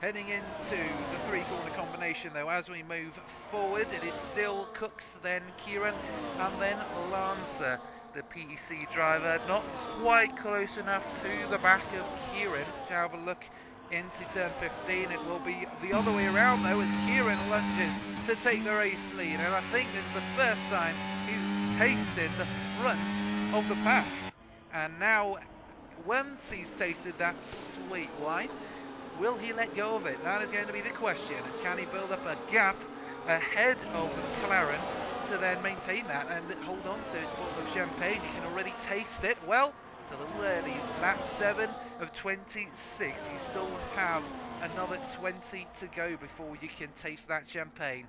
Heading into the three-corner combination though, as we move forward, it is still Cooks, then Kieran, and then Lancer, the PEC driver. Not quite close enough to the back of Kieran to have a look into turn 15. It will be the other way around though, as Kieran lunges to take the race lead. And I think this is the first time he's tasted the front of the pack. And now once he's tasted that sweet wine, will he let go of it? That is going to be the question. And can he build up a gap ahead of the McLaren to then maintain that and hold on to his bottle of champagne? You can already taste it. Well, it's a little early. Lap 7 of 26. You still have another 20 to go before you can taste that champagne.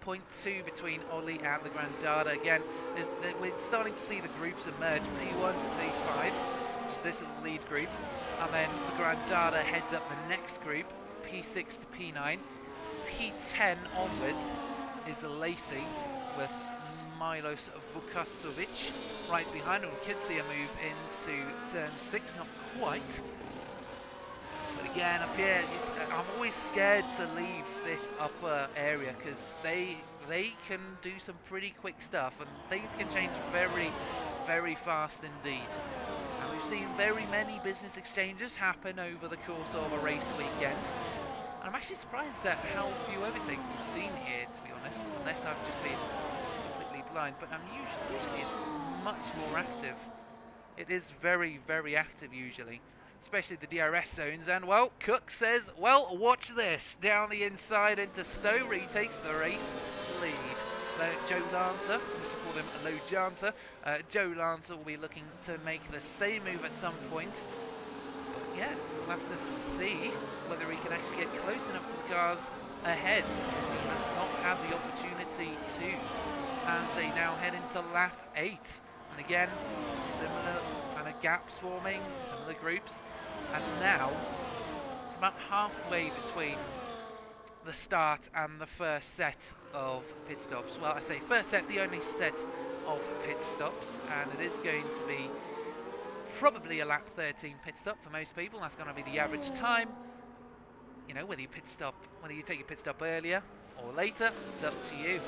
0.2 between Ollie and the Grandada. Again, we're starting to see the groups emerge. P1 to P5, which is this little lead group. And then the Grandada heads up the next group, P6 to P9. P10 onwards is Lacey with Milos Vukasovic right behind him. We could see a move into turn 6, not quite. But again, up here, I'm always scared to leave this upper area because they can do some pretty quick stuff and things can change very, very fast indeed. And we've seen very many business exchanges happen over the course of a race weekend. And I'm actually surprised at how few overtakes we've seen here, to be honest, unless I've just been completely blind. But usually it's much more active. It is very, very active usually, especially the DRS zones. And well, Cook says, well, watch this. Down the inside into Stowe, where he takes the race lead. Joe Lancer, let's call him Low Jancer. Joe Lancer will be looking to make the same move at some point. But yeah, we'll have to see whether he can actually get close enough to the cars ahead, because he has not had the opportunity to, as they now head into lap 8. And again, similar kind of gaps forming, similar groups. And now, about halfway between the start and the first set of pit stops. Well, I say first set, the only set of pit stops, and it is going to be probably a lap 13 pit stop for most people. That's going to be the average time. You know, whether you take your pit stop earlier or later, it's up to you.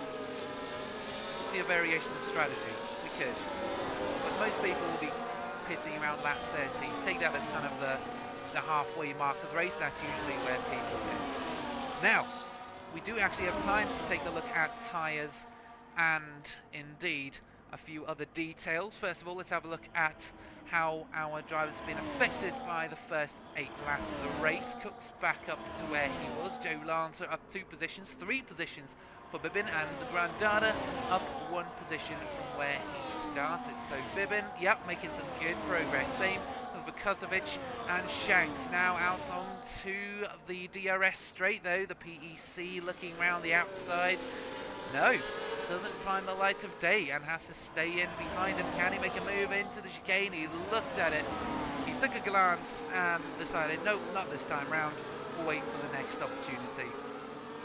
See a variation of strategy. We could, but most people will be pitting around lap 13. Take that as kind of the halfway mark of the race. That's usually where people pit. Now, we do actually have time to take a look at tyres and indeed a few other details. First of all, let's have a look at how our drivers have been affected by the first 8 laps of the race. Cook's back up to where he was. Joe Lancer up 2 positions, 3 positions for Bibbin, and the Grandada up 1 position from where he started. So Bibbin, yep, making some good progress. Same with Vukasovic and Shanks. Now out onto the DRS straight though. The PEC looking round the outside. No, doesn't find the light of day and has to stay in behind him. Can he make a move into the chicane? He looked at it. He took a glance and decided, nope, not this time round. We'll wait for the next opportunity.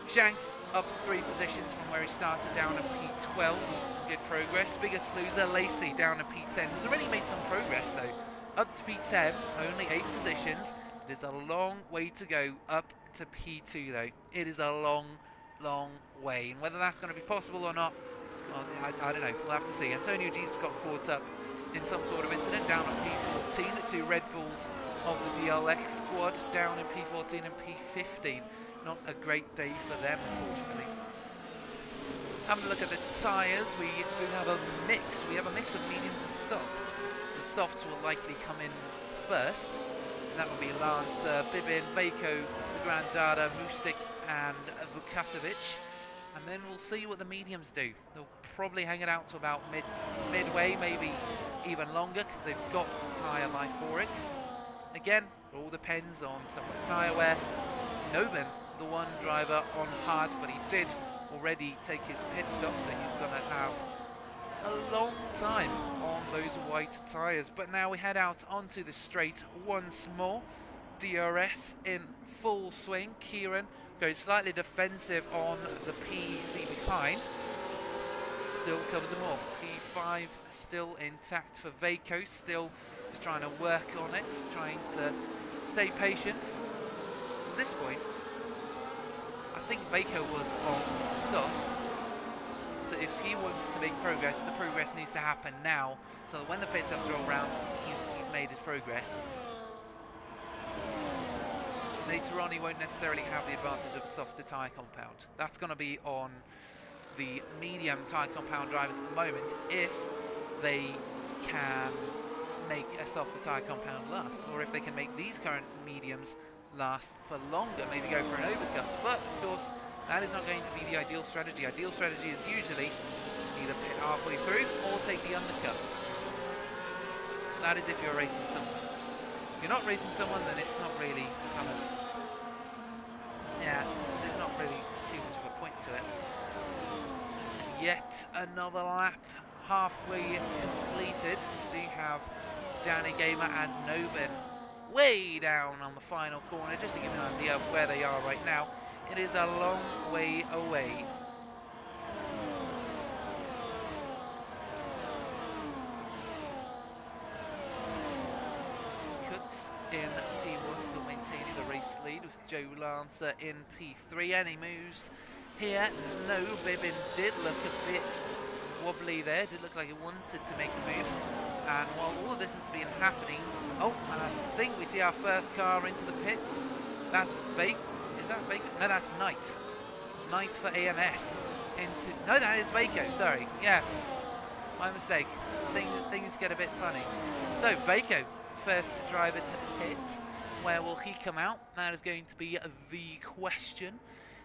Shanks up 3 positions from where he started, down at P12 with some good progress. Biggest loser, Lacey, down at P10, who's already made some progress though. Up to P10, only 8 positions. It is a long way to go up to P2 though. It is a long way, and whether that's going to be possible or not, I don't know, we'll have to see. Antonio Jesus got caught up in some sort of incident down at P14. The 2 Red Bulls of the DLX squad down in P14 and P15. Not a great day for them, unfortunately. Having a look at the tyres, we do have a mix. We have a mix of mediums and softs. So the softs will likely come in first. So that will be Lance, Bibbin, Vako, the Grandada, Mustik and Vukasovic. And then we'll see what the mediums do. They'll probably hang it out to about midway, maybe even longer, because they've got the tyre life for it. Again, it all depends on stuff like tyre wear. Noben, the one driver on hard, but he did already take his pit stop, so he's going to have a long time on those white tyres. But now we head out onto the straight once more. DRS in full swing. Kieran goes slightly defensive on the PEC behind. Still covers him off. P5 still intact for Vako, still just trying to work on it, trying to stay patient. At this point, I think Vako was on softs, so if he wants to make progress, the progress needs to happen now, so that when the pit stops roll around, he's made his progress. Later on, he won't necessarily have the advantage of the softer tyre compound. That's going to be on the medium tyre compound drivers at the moment, if they can make a softer tyre compound last, or if they can make these current mediums last for longer, maybe go for an overcut. But of course, that is not going to be the ideal strategy. Ideal strategy is usually just either pit halfway through or take the undercut. That is if you're racing someone. If you're not racing someone, then it's not really kind of, yeah, there's not really too much of a point to it. Yet another lap halfway completed. We do have Danny Gamer and Nobin way down on the final corner, just to give you an idea of where they are right now. It is a long way away. Cooks in P1 still maintaining the race lead with Joe Lancer in P3. Any moves here? No, Bibbin did look a bit wobbly there, did look like he wanted to make a move. And while all of this has been happening, oh, and I think we see our first car into the pits. That's Vaco. Is that Vaco? No, that's Knight. Knight for AMS. No, that is Vaco, sorry. Yeah, my mistake. Things get a bit funny. So, Vaco, first driver to pit. Where will he come out? That is going to be the question.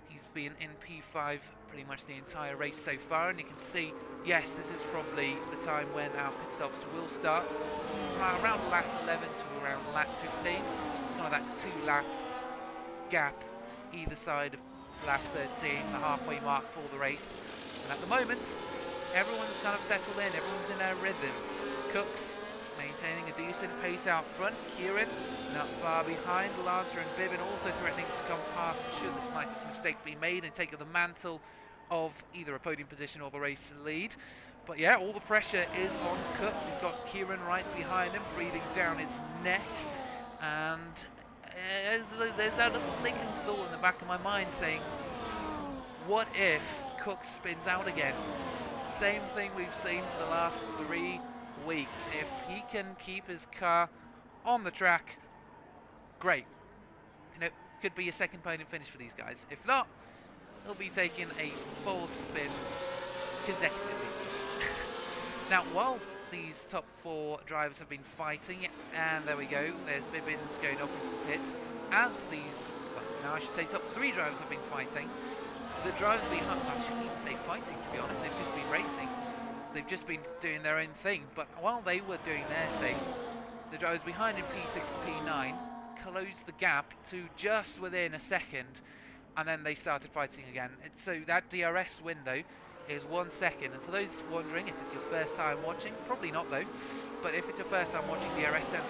He's been in P5 pretty much the entire race so far, and you can see, yes, this is probably the time when our pit stops will start. Around lap 11 to around lap 15, kind of that 2-lap gap either side of lap 13, the halfway mark for the race. And at the moment, everyone's kind of settled in, everyone's in their rhythm. Cooks maintaining a decent pace out front. Kieran not far behind. Lancer and Bibbin also threatening to come past should the slightest mistake be made and take the mantle of either a podium position or the race lead. But yeah, all the pressure is on Cooks. He's got Kieran right behind him, breathing down his neck. And there's that little niggling thought in the back of my mind saying, what if Cooks spins out again? Same thing we've seen for the last 3 weeks. If he can keep his car on the track, great. You know, could be a second podium finish for these guys. If not, he'll be taking a 4th spin consecutively. Now, while these top 4 drivers have been fighting, and there we go, there's Bibbins going off into the pits, as these, well, now I should say top 3 drivers have been fighting, the drivers behind, I shouldn't even say fighting to be honest, they've just been racing. They've just been doing their own thing, but while they were doing their thing, the drivers behind in P6 to P9 closed the gap to just within a second, and then they started fighting again. So that DRS window is 1 second, and for those wondering if it's your first time watching, probably not though, but if it's your first time watching, DRS stands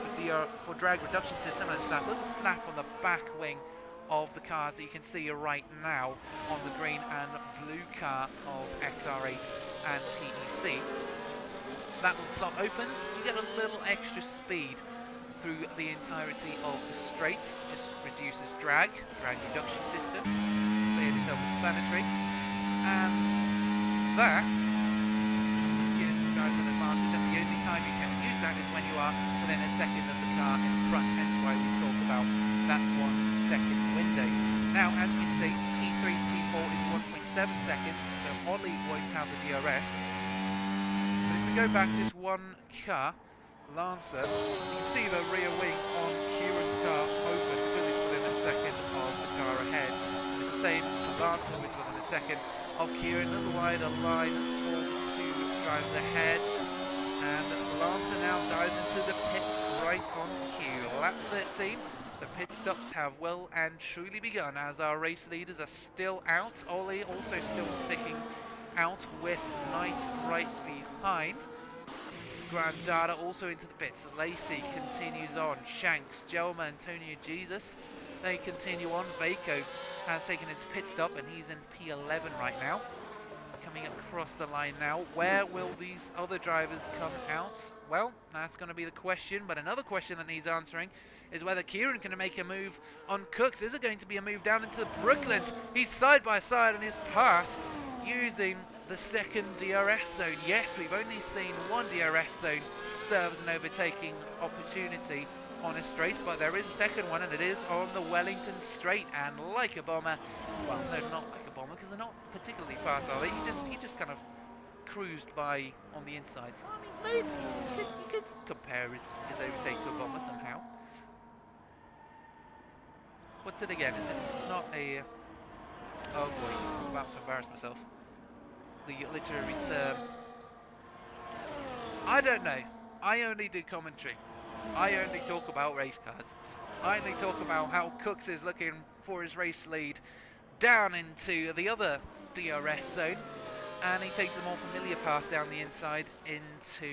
for drag reduction system, and it's that little flap on the back wing of the cars that you can see right now on the green and blue car of XR8 and PEC. That little slot opens, you get a little extra speed through the entirety of the straight, just reduces drag reduction system, fairly self-explanatory, and that gives drivers an advantage, and the only time you can use that is when you are within a second of the car in front, hence why we talk about that 1 second window. Now, as you can see, P3 to P4 is 1.7 seconds, so Ollie won't have the DRS. But if we go back just 1 car, Lancer, you can see the rear wing on Kieran's car open because it's within a second of the car ahead. And it's the same for Lancer, which is within a second of Kieran. A little wider line for 2 drivers ahead. And Lancer now dives into the pits right on cue. Lap 13. The pit stops have well and truly begun as our race leaders are still out. Ollie also still sticking out with Knight right behind. Grandada also into the pits. Lacey continues on. Shanks, Jelma, Antonio Jesus, they continue on. Vaco has taken his pit stop and he's in P11 right now. Coming across the line now. Where will these other drivers come out? Well, that's going to be the question, but another question that needs answering is whether Kieran can make a move on Cooks. Is it going to be a move down into the Brooklands? He's side by side and is passed using the second DRS zone. Yes, we've only seen 1 DRS zone serve as an overtaking opportunity on a straight, but there is a second one, and it is on the Wellington straight. And like a bomber, well, no, not like a bomber, because they're not particularly fast, are they? He just kind of cruised by on the inside. So, I mean, maybe you could compare his overtake to a Bomber somehow. What's it again? It's not a... Oh boy, I'm about to embarrass myself. The literary term. I don't know. I only do commentary. I only talk about race cars. I only talk about how Cooks is looking for his race lead down into the other DRS zone, and he takes the more familiar path down the inside into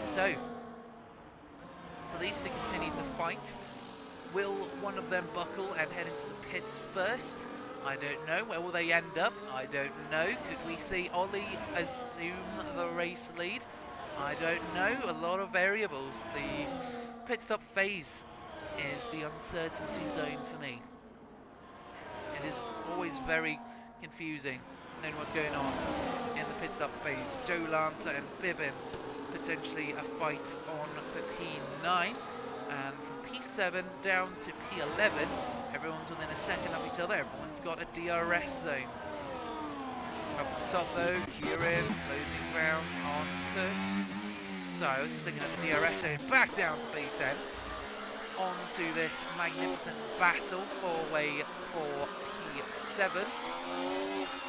Stowe. So these two continue to fight. Will one of them buckle and head into the pits first? I don't know. Where will they end up? I don't know. Could we see Ollie assume the race lead? I don't know. A lot of variables. The pit stop phase is the uncertainty zone for me. It is always very confusing knowing what's going on in the pit stop phase. Joe Lancer and Bibbin potentially a fight on for P9, and from P7 down to P11 everyone's within a second of each other. Everyone's got a DRS zone. Up at the top though, Kieran closing ground on Cooks. Sorry, I was just looking at the DRS zone. Back down to P10. On to this magnificent battle four-way for P7.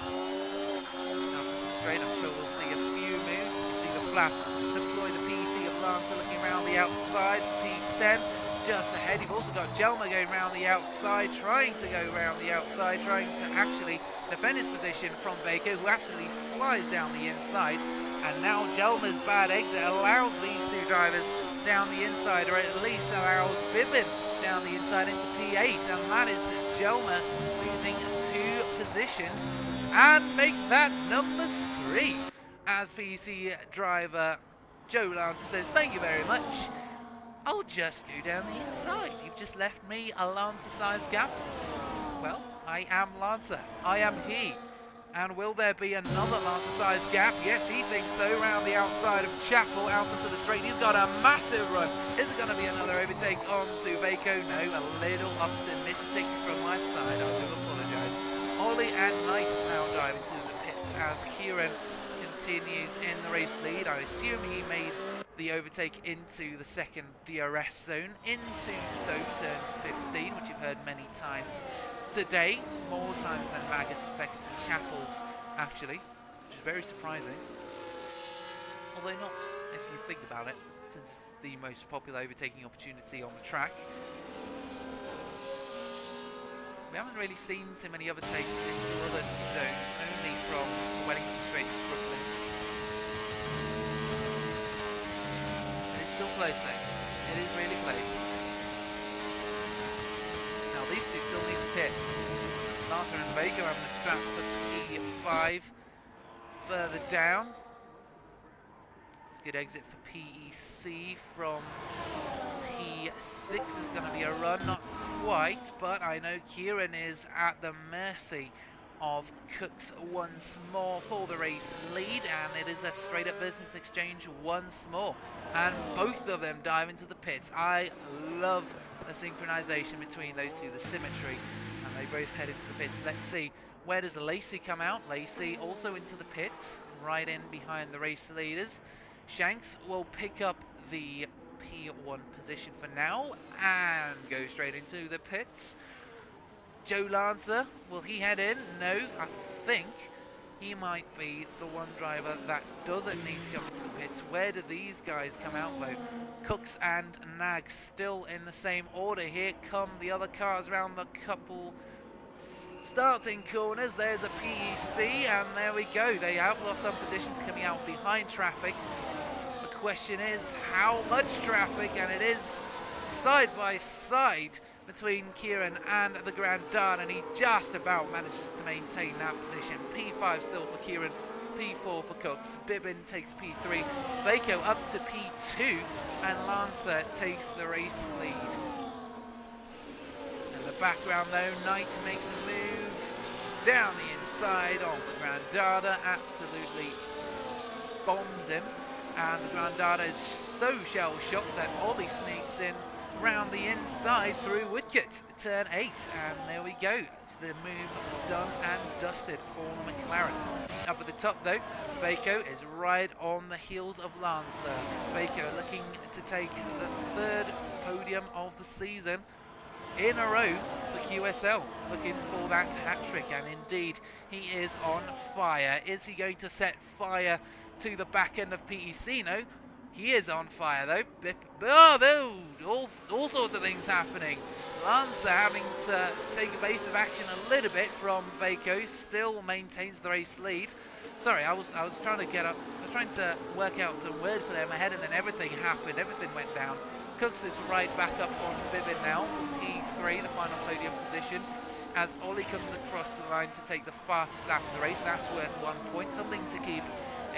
Out into the straight, I'm sure we'll see a few moves. You can see the flap deploy the PC of Lancer looking around the outside for P10. Just ahead, you've also got Jelmer going around the outside, trying to go around the outside, trying to actually defend his position from Vaco, who absolutely flies down the inside. And now Jelmer's bad exit allows these two drivers down the inside, or at least allows Bibbin down the inside into P8, and that is Jelmer losing 2 positions and make that number 3 as PC driver Joe Lancer says, thank you very much. I'll just go down the inside. You've just left me a Lancer-sized gap. Well, I am Lancer. I am he. And will there be another Lancer-sized gap? Yes, he thinks so. Round the outside of Chapel, out into the straight. He's got a massive run. Is it going to be another overtake onto Vaco? No, a little optimistic from my side. I do apologise. Ollie and Knight now driving to the pits as Kieran continues in the race lead. I assume he made the overtake into the second DRS zone, into Stowe turn 15, which you've heard many times today, more times than Maggots, Beckett and Chapel, actually, which is very surprising. Although not, if you think about it, since it's the most popular overtaking opportunity on the track. We haven't really seen too many overtakes into other zones, only from Wellington straight to Brooklands. It is still close though. It is really close. Now these two still need to pit. Lancer and Vaco having a scrap for P5 further down. It's a good exit for PEC from P6. Is it going to be a run? Not quite, but I know Kieran is at the mercy of Cooks once more for the race lead, and it is a straight up business exchange once more, and both of them dive into the pits. I love the synchronization between those two, the symmetry, and they both head into the pits. Let's see, where does Lacey come out? Lacey also into the pits, right in behind the race leaders. Shanks will pick up the P1 position for now and go straight into the pits. Joe Lancer, will he head in? No, I think he might be the one driver that doesn't need to come into the pits. Where do these guys come out though? Cooks and Nag still in the same order. Here come the other cars around the couple starting corners. There's a PEC, and there we go. They have lost some positions coming out behind traffic. The question is how much traffic, and it is side by side between Kieran and the Grand Dard, and he just about manages to maintain that position. P5 still for Kieran, P4 for Cooks. Bibbin takes P3, Vaco up to P2, and Lancer takes the race lead. In the background though, Knight makes a move down the inside on the Grand Darda, absolutely bombs him, and the Grand Darda is so shell-shocked that Ollie sneaks in round the inside through Woodcote, turn 8, and there we go. It's the move done and dusted for the McLaren. Up at the top though, Vaco is right on the heels of Lancer. Vaco looking to take the 3rd podium of the season in a row for QSL, looking for that hat-trick, and indeed he is on fire. Is he going to set fire to the back end of PEC? No, he is on fire though. All sorts of things happening. Lancer having to take evasive action a little bit from Vaco, still maintains the race lead. Sorry, I was trying to get up. I was trying to work out some wordplay in my head, and then everything happened. Everything went down. Cooks is right back up on Bibbin now for P3, the final podium position, as Ollie comes across the line to take the fastest lap of the race. That's worth 1 point, something to keep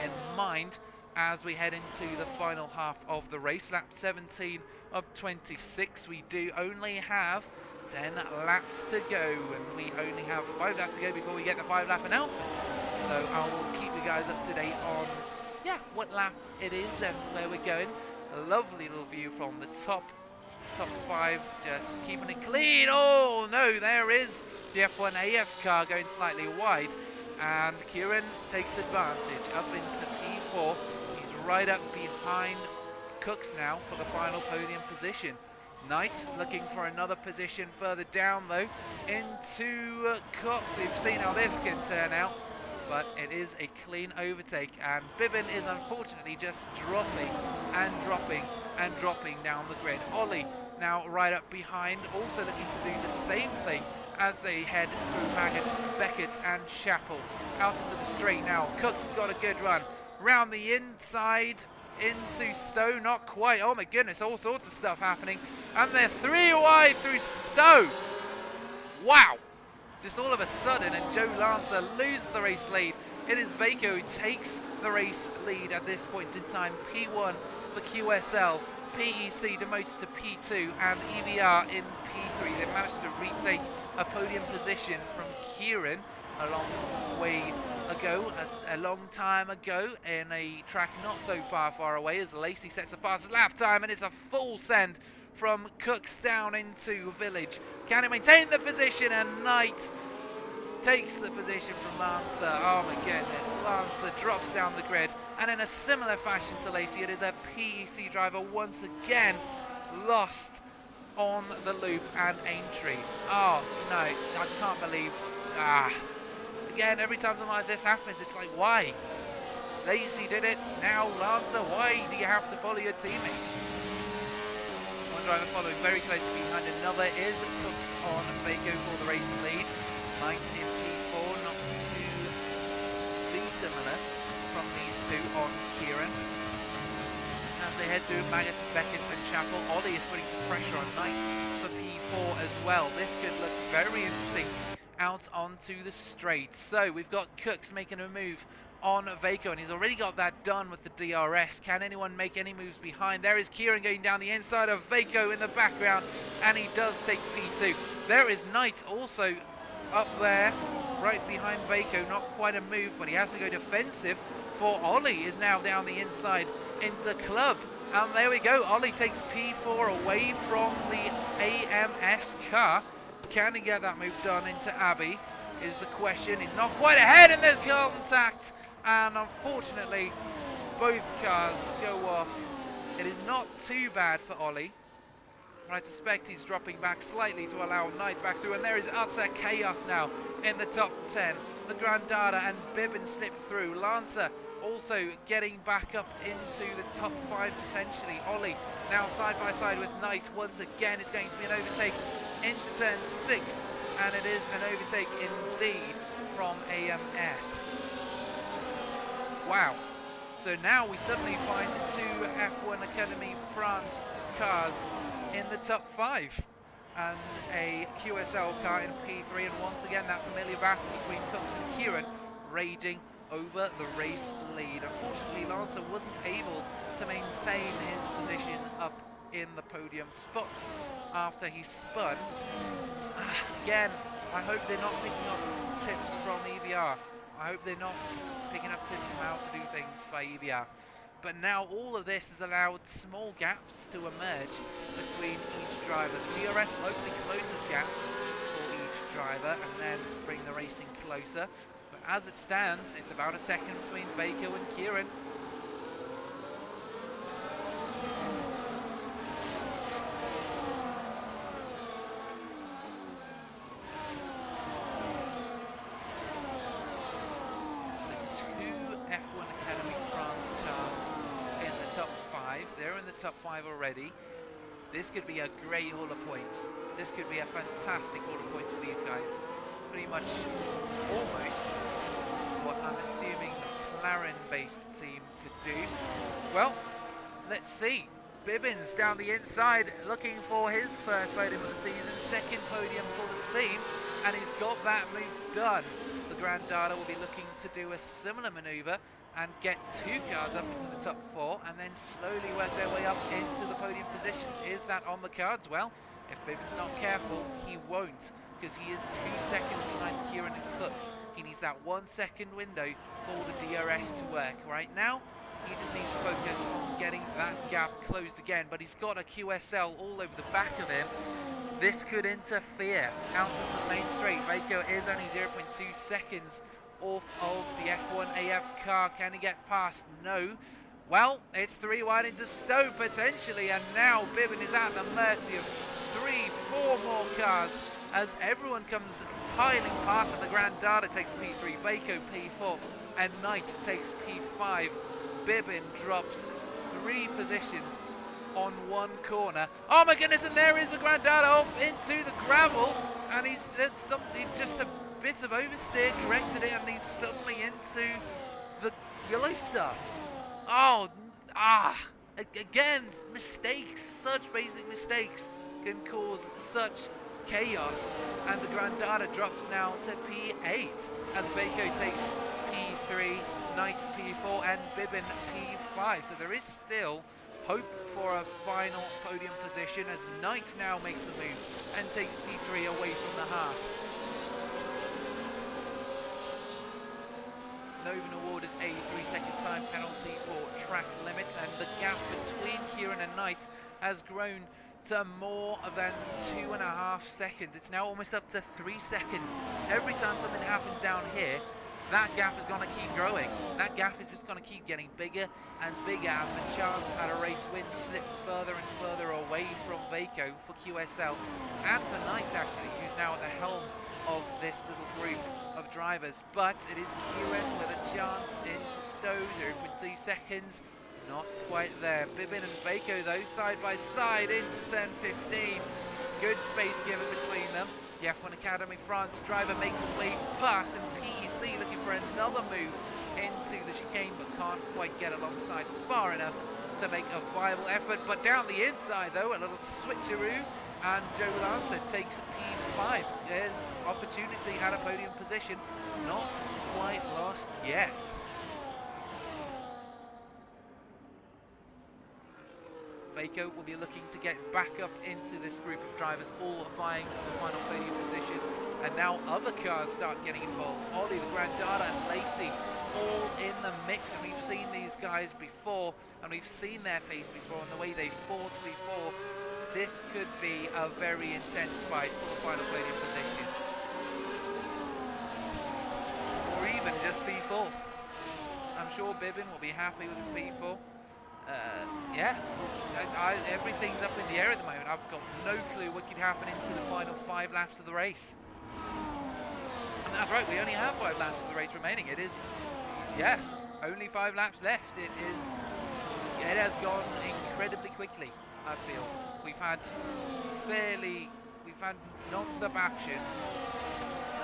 in mind as we head into the final half of the race. Lap 17 of 26. We do only have 10 laps to go, and we only have 5 laps to go before we get the 5-lap announcement. So I will keep you guys up to date on what lap it is and where we're going. A lovely little view from the top 5, just keeping it clean. Oh no, there is the F1 AF car going slightly wide, and Kieran takes advantage up into P4. He's right up behind Cooks now for the final podium position. Knight looking for another position further down though into Cox. We've seen how this can turn out, but it is a clean overtake, and Bibbin is unfortunately just dropping and dropping and dropping down the grid. Ollie now right up behind, also looking to do the same thing as they head through Maggots, Beckett and Chapel. Out into the straight now. Cooks has got a good run. Round the inside into Stowe, not quite. Oh my goodness, all sorts of stuff happening. And they're 3 wide through Stowe. Wow. Just all of a sudden, and Joe Lancer loses the race lead. It is Vaco who takes the race lead at this point in time. P1 for QSL, PEC demoted to P2, and EVR in P3. They managed to retake a podium position from Kieran a long time ago in a track not so far away, as Lacey sets the fastest lap time, and it's a full send from Cooks down into Village. Can he maintain the position? And Knight takes the position from Lancer. Oh my goodness, Lancer drops down the grid, and in a similar fashion to Lacey, it is a PEC driver once again lost on the loop and Aintree. Oh no, I can't believe. Again, every time something like this happens, it's like, why? Lacey did it, now Lancer, why do you have to follow your teammates? One driver following very closely behind another is Cooks on Vaco for the race lead. Knight in P4, not too dissimilar from these two on Kieran. As they head through Maggots, Beckett and Chapel, Ollie is putting some pressure on Knight for P4 as well. This could look very interesting out onto the straight. So we've got Cooks making a move on Vaco, and he's already got that done with the DRS. Can anyone make any moves behind? There is Kieran going down the inside of Vaco in the background, and he does take P2. There is Knight also up there right behind Vaco. Not quite a move, but he has to go defensive, for Ollie is now down the inside into Club. And there we go, Ollie takes P4 away from the AMS car. Can he get that move done into Abbey is the question. He's not quite ahead, and there's contact, and unfortunately both cars go off. It is not too bad for Ollie, but I suspect he's dropping back slightly to allow Knight back through, and there is utter chaos now in the top 10. The Grandada and Bibbin slip through. Lancer also getting back up into the top 5 potentially. Ollie now side by side with Knight once again. It's going to be an overtake into turn 6, and it is an overtake indeed from AMS. Wow. So now we suddenly find 2 F1 Academy France cars in the top 5 and a QSL car in P3, and once again that familiar battle between Cooks and Kieran raging over the race lead. Unfortunately, Lancer wasn't able to maintain his position up in the podium spots after he spun. Again, I hope they're not picking up tips from EVR. I hope they're not picking up tips from how to do things by EVR. but now all of this has allowed small gaps to emerge between each driver. The DRS locally closes gaps for each driver and then bring the racing closer. But as it stands, it's about a second between Vaco and Kieran. They're in the top 5 already. This could be a great haul of points. This could be a fantastic haul of points for these guys. Pretty much almost what I'm assuming the McLaren-based team could do. Well, let's see. Bibbins down the inside looking for his first podium of the season, second podium for the team, and he's got that move done. The Grandada will be looking to do a similar maneuver and get 2 cars up into the top 4 and then slowly work their way up into the podium positions. Is that on the cards? Well, if Bibbin's not careful, he won't, because he is 2 seconds behind Kieran and Cooks. He needs that 1 second window for the DRS to work. Right now, he just needs to focus on getting that gap closed again, but he's got a QSL all over the back of him. This could interfere out of the main straight. Vaco is only 0.2 seconds off of the F1 AF car. Can he get past? No. Well, it's 3 wide into Stowe potentially, and now Bibbin is at the mercy of 3, 4 more cars as everyone comes piling past, and the Grandada takes P3, Vaco P4, and Knight takes P5. Bibbin drops 3 positions on 1 corner. Oh my goodness, and there is the Grandada off into the gravel, and he's something, just a bit of oversteer, corrected it, and he's suddenly into the yellow stuff. Oh, again, mistakes, such basic mistakes can cause such chaos, and the Grandada drops now to P8 as Vaco takes P3, Knight P4, and Bibbin P5. So there is still hope for a final podium position as Knight now makes the move and takes P3 away from the Haas. Noven awarded a 3-second time penalty for track limits, and the gap between Kieran and Knight has grown to more than 2.5 seconds. It's now almost up to 3 seconds. Every time something happens down here, that gap is going to keep growing. That gap is just going to keep getting bigger and bigger, and the chance at a race win slips further and further away from Vaco for QSL and for Knight, actually, who's now at the helm of this little group of drivers. But it is Kieran with a chance into Stowe, 0.2 seconds. Not quite there. Bibbin and Vaco, though, side by side into turn 15. Good space given between them. The F1 Academy France driver makes his way past, and PEC looking for another move into the chicane, but can't quite get alongside far enough to make a viable effort. But down the inside, though, a little switcheroo, and Joe Lancer takes P5. There's opportunity at a podium position, not quite lost yet. Vaco will be looking to get back up into this group of drivers, all vying for the final podium position. And now other cars start getting involved. Ollie, the Grandada, and Lacey all in the mix. And we've seen these guys before, and we've seen their pace before, and the way they fought before. This could be a very intense fight for the final podium position. Or even just P4. I'm sure Bibbin will be happy with his P4. Yeah, everything's up in the air at the moment. I've got no clue what could happen into the final 5 laps of the race. And that's right, we only have 5 laps of the race remaining. It is, yeah, only 5 laps left. It has gone incredibly quickly, I feel. We've had non-stop action.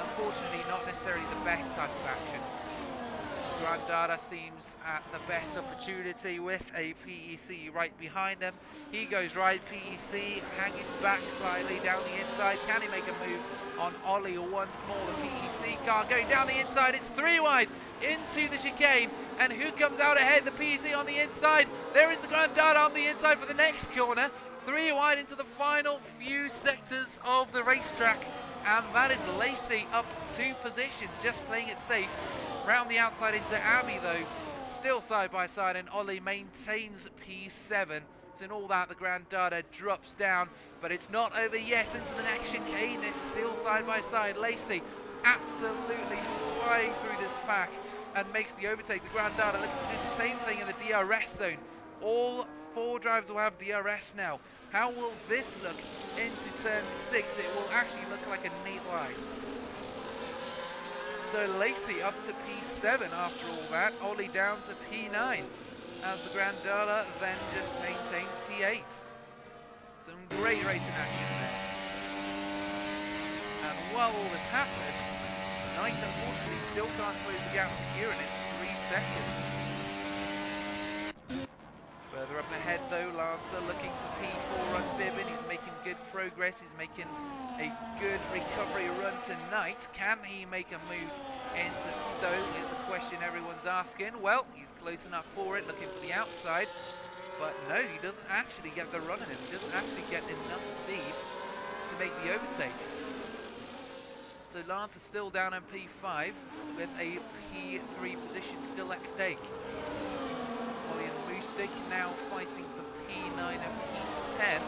Unfortunately, not necessarily the best type of action. Grandada seems at the best opportunity with a PEC right behind him. He goes right, PEC hanging back slightly down the inside. Can he make a move on Ollie or one smaller PEC car? Going down the inside, it's 3 wide into the chicane. And who comes out ahead? The PEC on the inside. There is the Grandada on the inside for the next corner. 3 wide into the final few sectors of the racetrack. And that is Lacey up 2 positions, just playing it safe. Round the outside into Abby, though. still side by side, and Ollie maintains P7. So in all that, the Grand Data drops down, but it's not over yet. Into the next chicane, they're still side by side. Lacey absolutely flying through this pack and makes the overtake. The Grand Data looking to do the same thing in the DRS zone. All 4 drivers will have DRS now. How will this look into turn 6? It will actually look like a neat line. So Lacey up to P7 after all that. Ollie down to P9 as the Grand Data then just maintains P8. Some great racing action there. And while all this happens, Knight unfortunately still can't close the gap to Kieran. It's 3 seconds. Further up ahead though, Lancer looking for P4 on Bibbin. He's making good progress. He's making a good recovery run tonight. Can he make a move into Stowe is the question everyone's asking. Well, he's close enough for it, looking for the outside. But no, he doesn't actually get the run in him. He doesn't actually get enough speed to make the overtake. So Lancer still down on P5 with a P3 position still at stake. Stick now fighting for P9 and P10.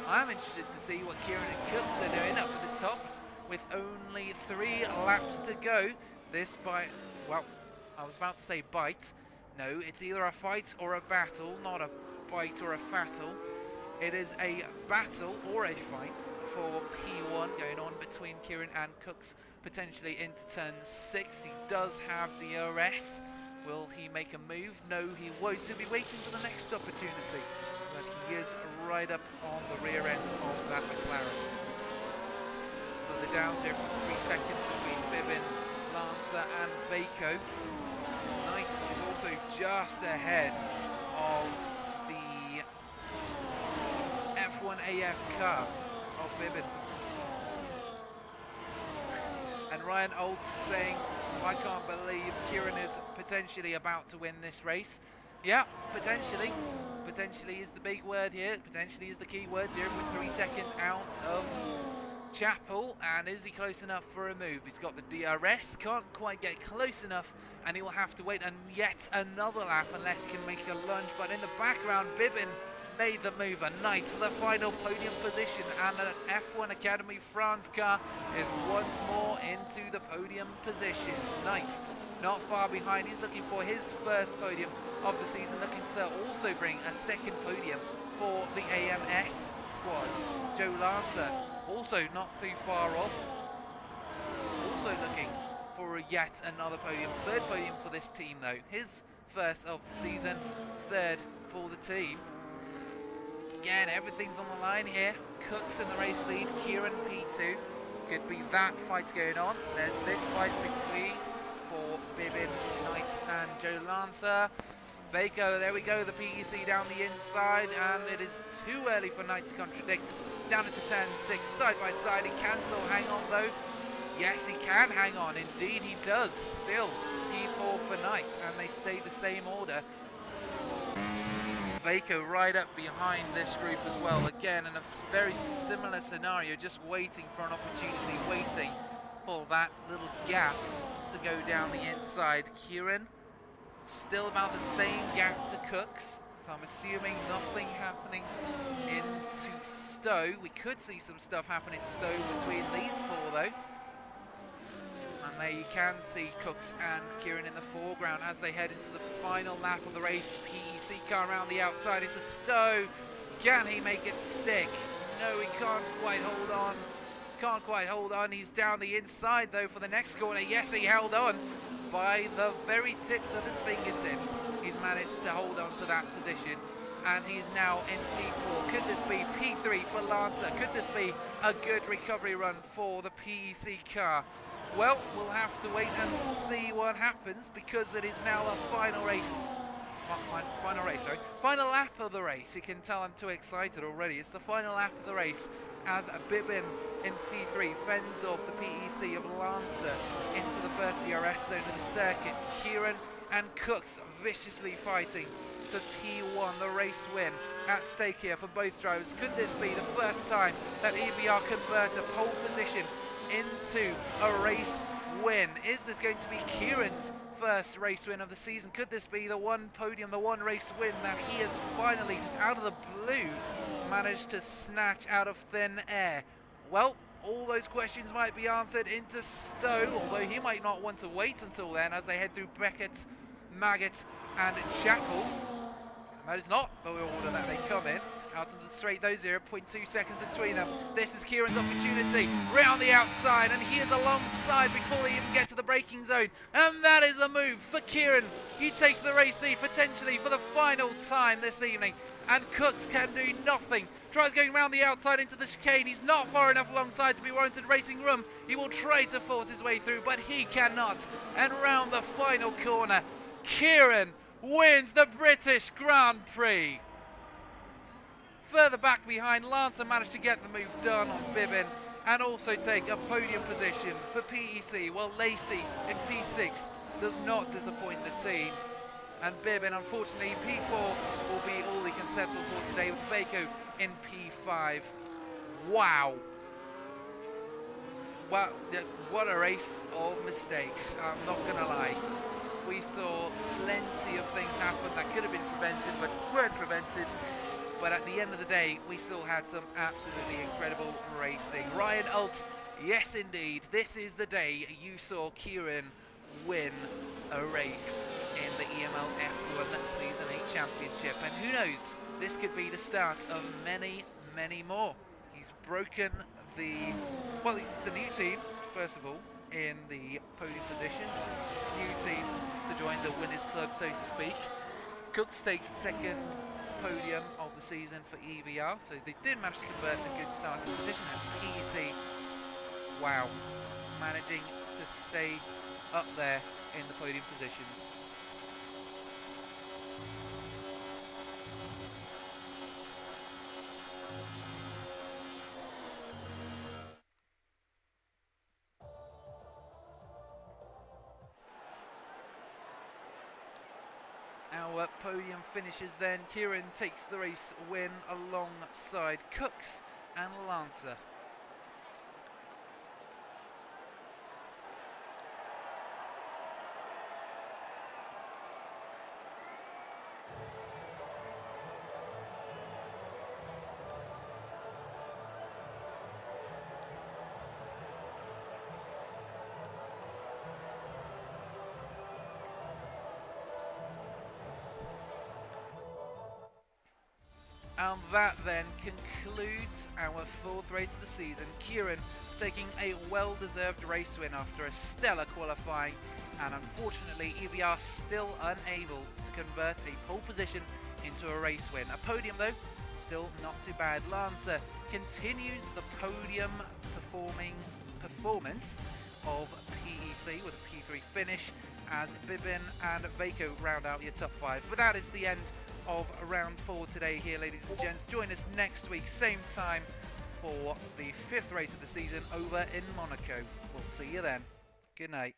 I'm interested to see what Kieran and Cooks are doing up at the top with only 3 laps to go. This bite, well, I was about to say bite. No, it's either a fight or a battle, not a bite or a fattle. It is a battle or a fight for P1 going on between Kieran and Cooks, potentially into turn 6. He does have DRS. Will he make a move? No, he won't. He'll be waiting for the next opportunity. But he is right up on the rear end of that McLaren. Further down to 3 seconds between Bibbin, Lancer and Vaco. Knight is also just ahead of the F1AF car of Bibbin. And Ryan Olt saying, I can't believe Kieran is potentially about to win this race. Yeah, potentially. Potentially is the big word here. Potentially is the key words here. With 3 seconds out of Chapel. And is he close enough for a move? He's got the DRS. Can't quite get close enough. And he will have to wait yet another lap unless he can make a lunge. But in the background, Bibbin made the move. A Knight for the final podium position, and an F1 Academy France car is once more into the podium positions. Knight not far behind. He's looking for his first podium of the season, looking to also bring a second podium for the AMS squad. Joe Lancer also not too far off, also looking for yet another podium. 3rd podium for this team though. His first of the season, 3rd for the team. Again, everything's on the line here. Cooks in the race lead, Kieran P2. Could be that fight going on. There's this fight between for Bibbin, Knight and Joe Lancer. Vaco, there we go, the PEC down the inside, and it is too early for Knight to contradict. Down into turn 6, side by side. He can still hang on though. Yes, he can hang on. Indeed, he does. Still P4 for Knight, and they stay the same order. Vaco right up behind this group as well. Again, in a very similar scenario, just waiting for an opportunity, waiting for that little gap to go down the inside. Kieran, still about the same gap to Cooks, so I'm assuming nothing happening into Stowe. We could see some stuff happening to Stowe between these 4 though. And there you can see Cooks and Kieran in the foreground as they head into the final lap of the race. PEC car around the outside into Stowe. Can he make it stick? No, he can't quite hold on. Can't quite hold on. He's down the inside though for the next corner. Yes, he held on by the very tips of his fingertips. He's managed to hold on to that position. And he's now in P4. Could this be P3 for Lancer? Could this be a good recovery run for the PEC car? Well, we'll have to wait and see what happens, because it is now a final race. Final lap of the race. You can tell I'm too excited already. It's the final lap of the race as Bibbin in P3 fends off the PEC of Lancer into the first DRS zone of the circuit. Kieran and Cooks viciously fighting for P1, the race win at stake here for both drivers. Could this be the first time that EVR convert a pole position into a race win. Is this going to be Kieran's first race win of the season? Could this be the one podium, the one race win that he has finally, just out of the blue, managed to snatch out of thin air? Well, all those questions might be answered into Stowe, although he might not want to wait until then as they head through Beckett, Maggot and Chapel. And that is not the order that they come in. Out onto the straight, those 0.2 seconds between them. This is Kieran's opportunity, round the outside, and he is alongside before they even get to the braking zone. And that is a move for Kieran. He takes the race lead potentially for the final time this evening, and Cooks can do nothing. Tries going round the outside into the chicane. He's not far enough alongside to be warranted racing room. He will try to force his way through, but he cannot. And round the final corner, Kieran wins the British Grand Prix. Further back behind, Lancer managed to get the move done on Bibbin and also take a podium position for PEC, while Lacey in P6 does not disappoint the team. And Bibbin, unfortunately, P4 will be all he can settle for today, with Vaco in P5. Wow. Well, what a race of mistakes, I'm not going to lie. We saw plenty of things happen that could have been prevented but weren't prevented. But at the end of the day, we still had some absolutely incredible racing. Ryan Alt, yes indeed, this is the day you saw Kieran win a race in the EML F1 Season 8 Championship. And who knows, this could be the start of many, many more. He's broken the... Well, it's a new team, first of all, in the podium positions. New team to join the winners club, so to speak. Cooks takes second podium of the season for EVR, so they did manage to convert a good starting position. And PEC, wow, managing to stay up there in the podium positions. Our podium finishes then. Kieran takes the race win alongside Cooks and Lancer. And that then concludes our fourth race of the season. Kieran taking a well-deserved race win after a stellar qualifying, and unfortunately EVR still unable to convert a pole position into a race win. A podium though, still not too bad. Lancer continues the podium performance of PEC with a P3 finish, as Bibbin and Vaco round out your top 5. But that is the end of round 4 today here, ladies and gents. Join us next week, same time, for the 5th race of the season over in Monaco. We'll see you then. Good night.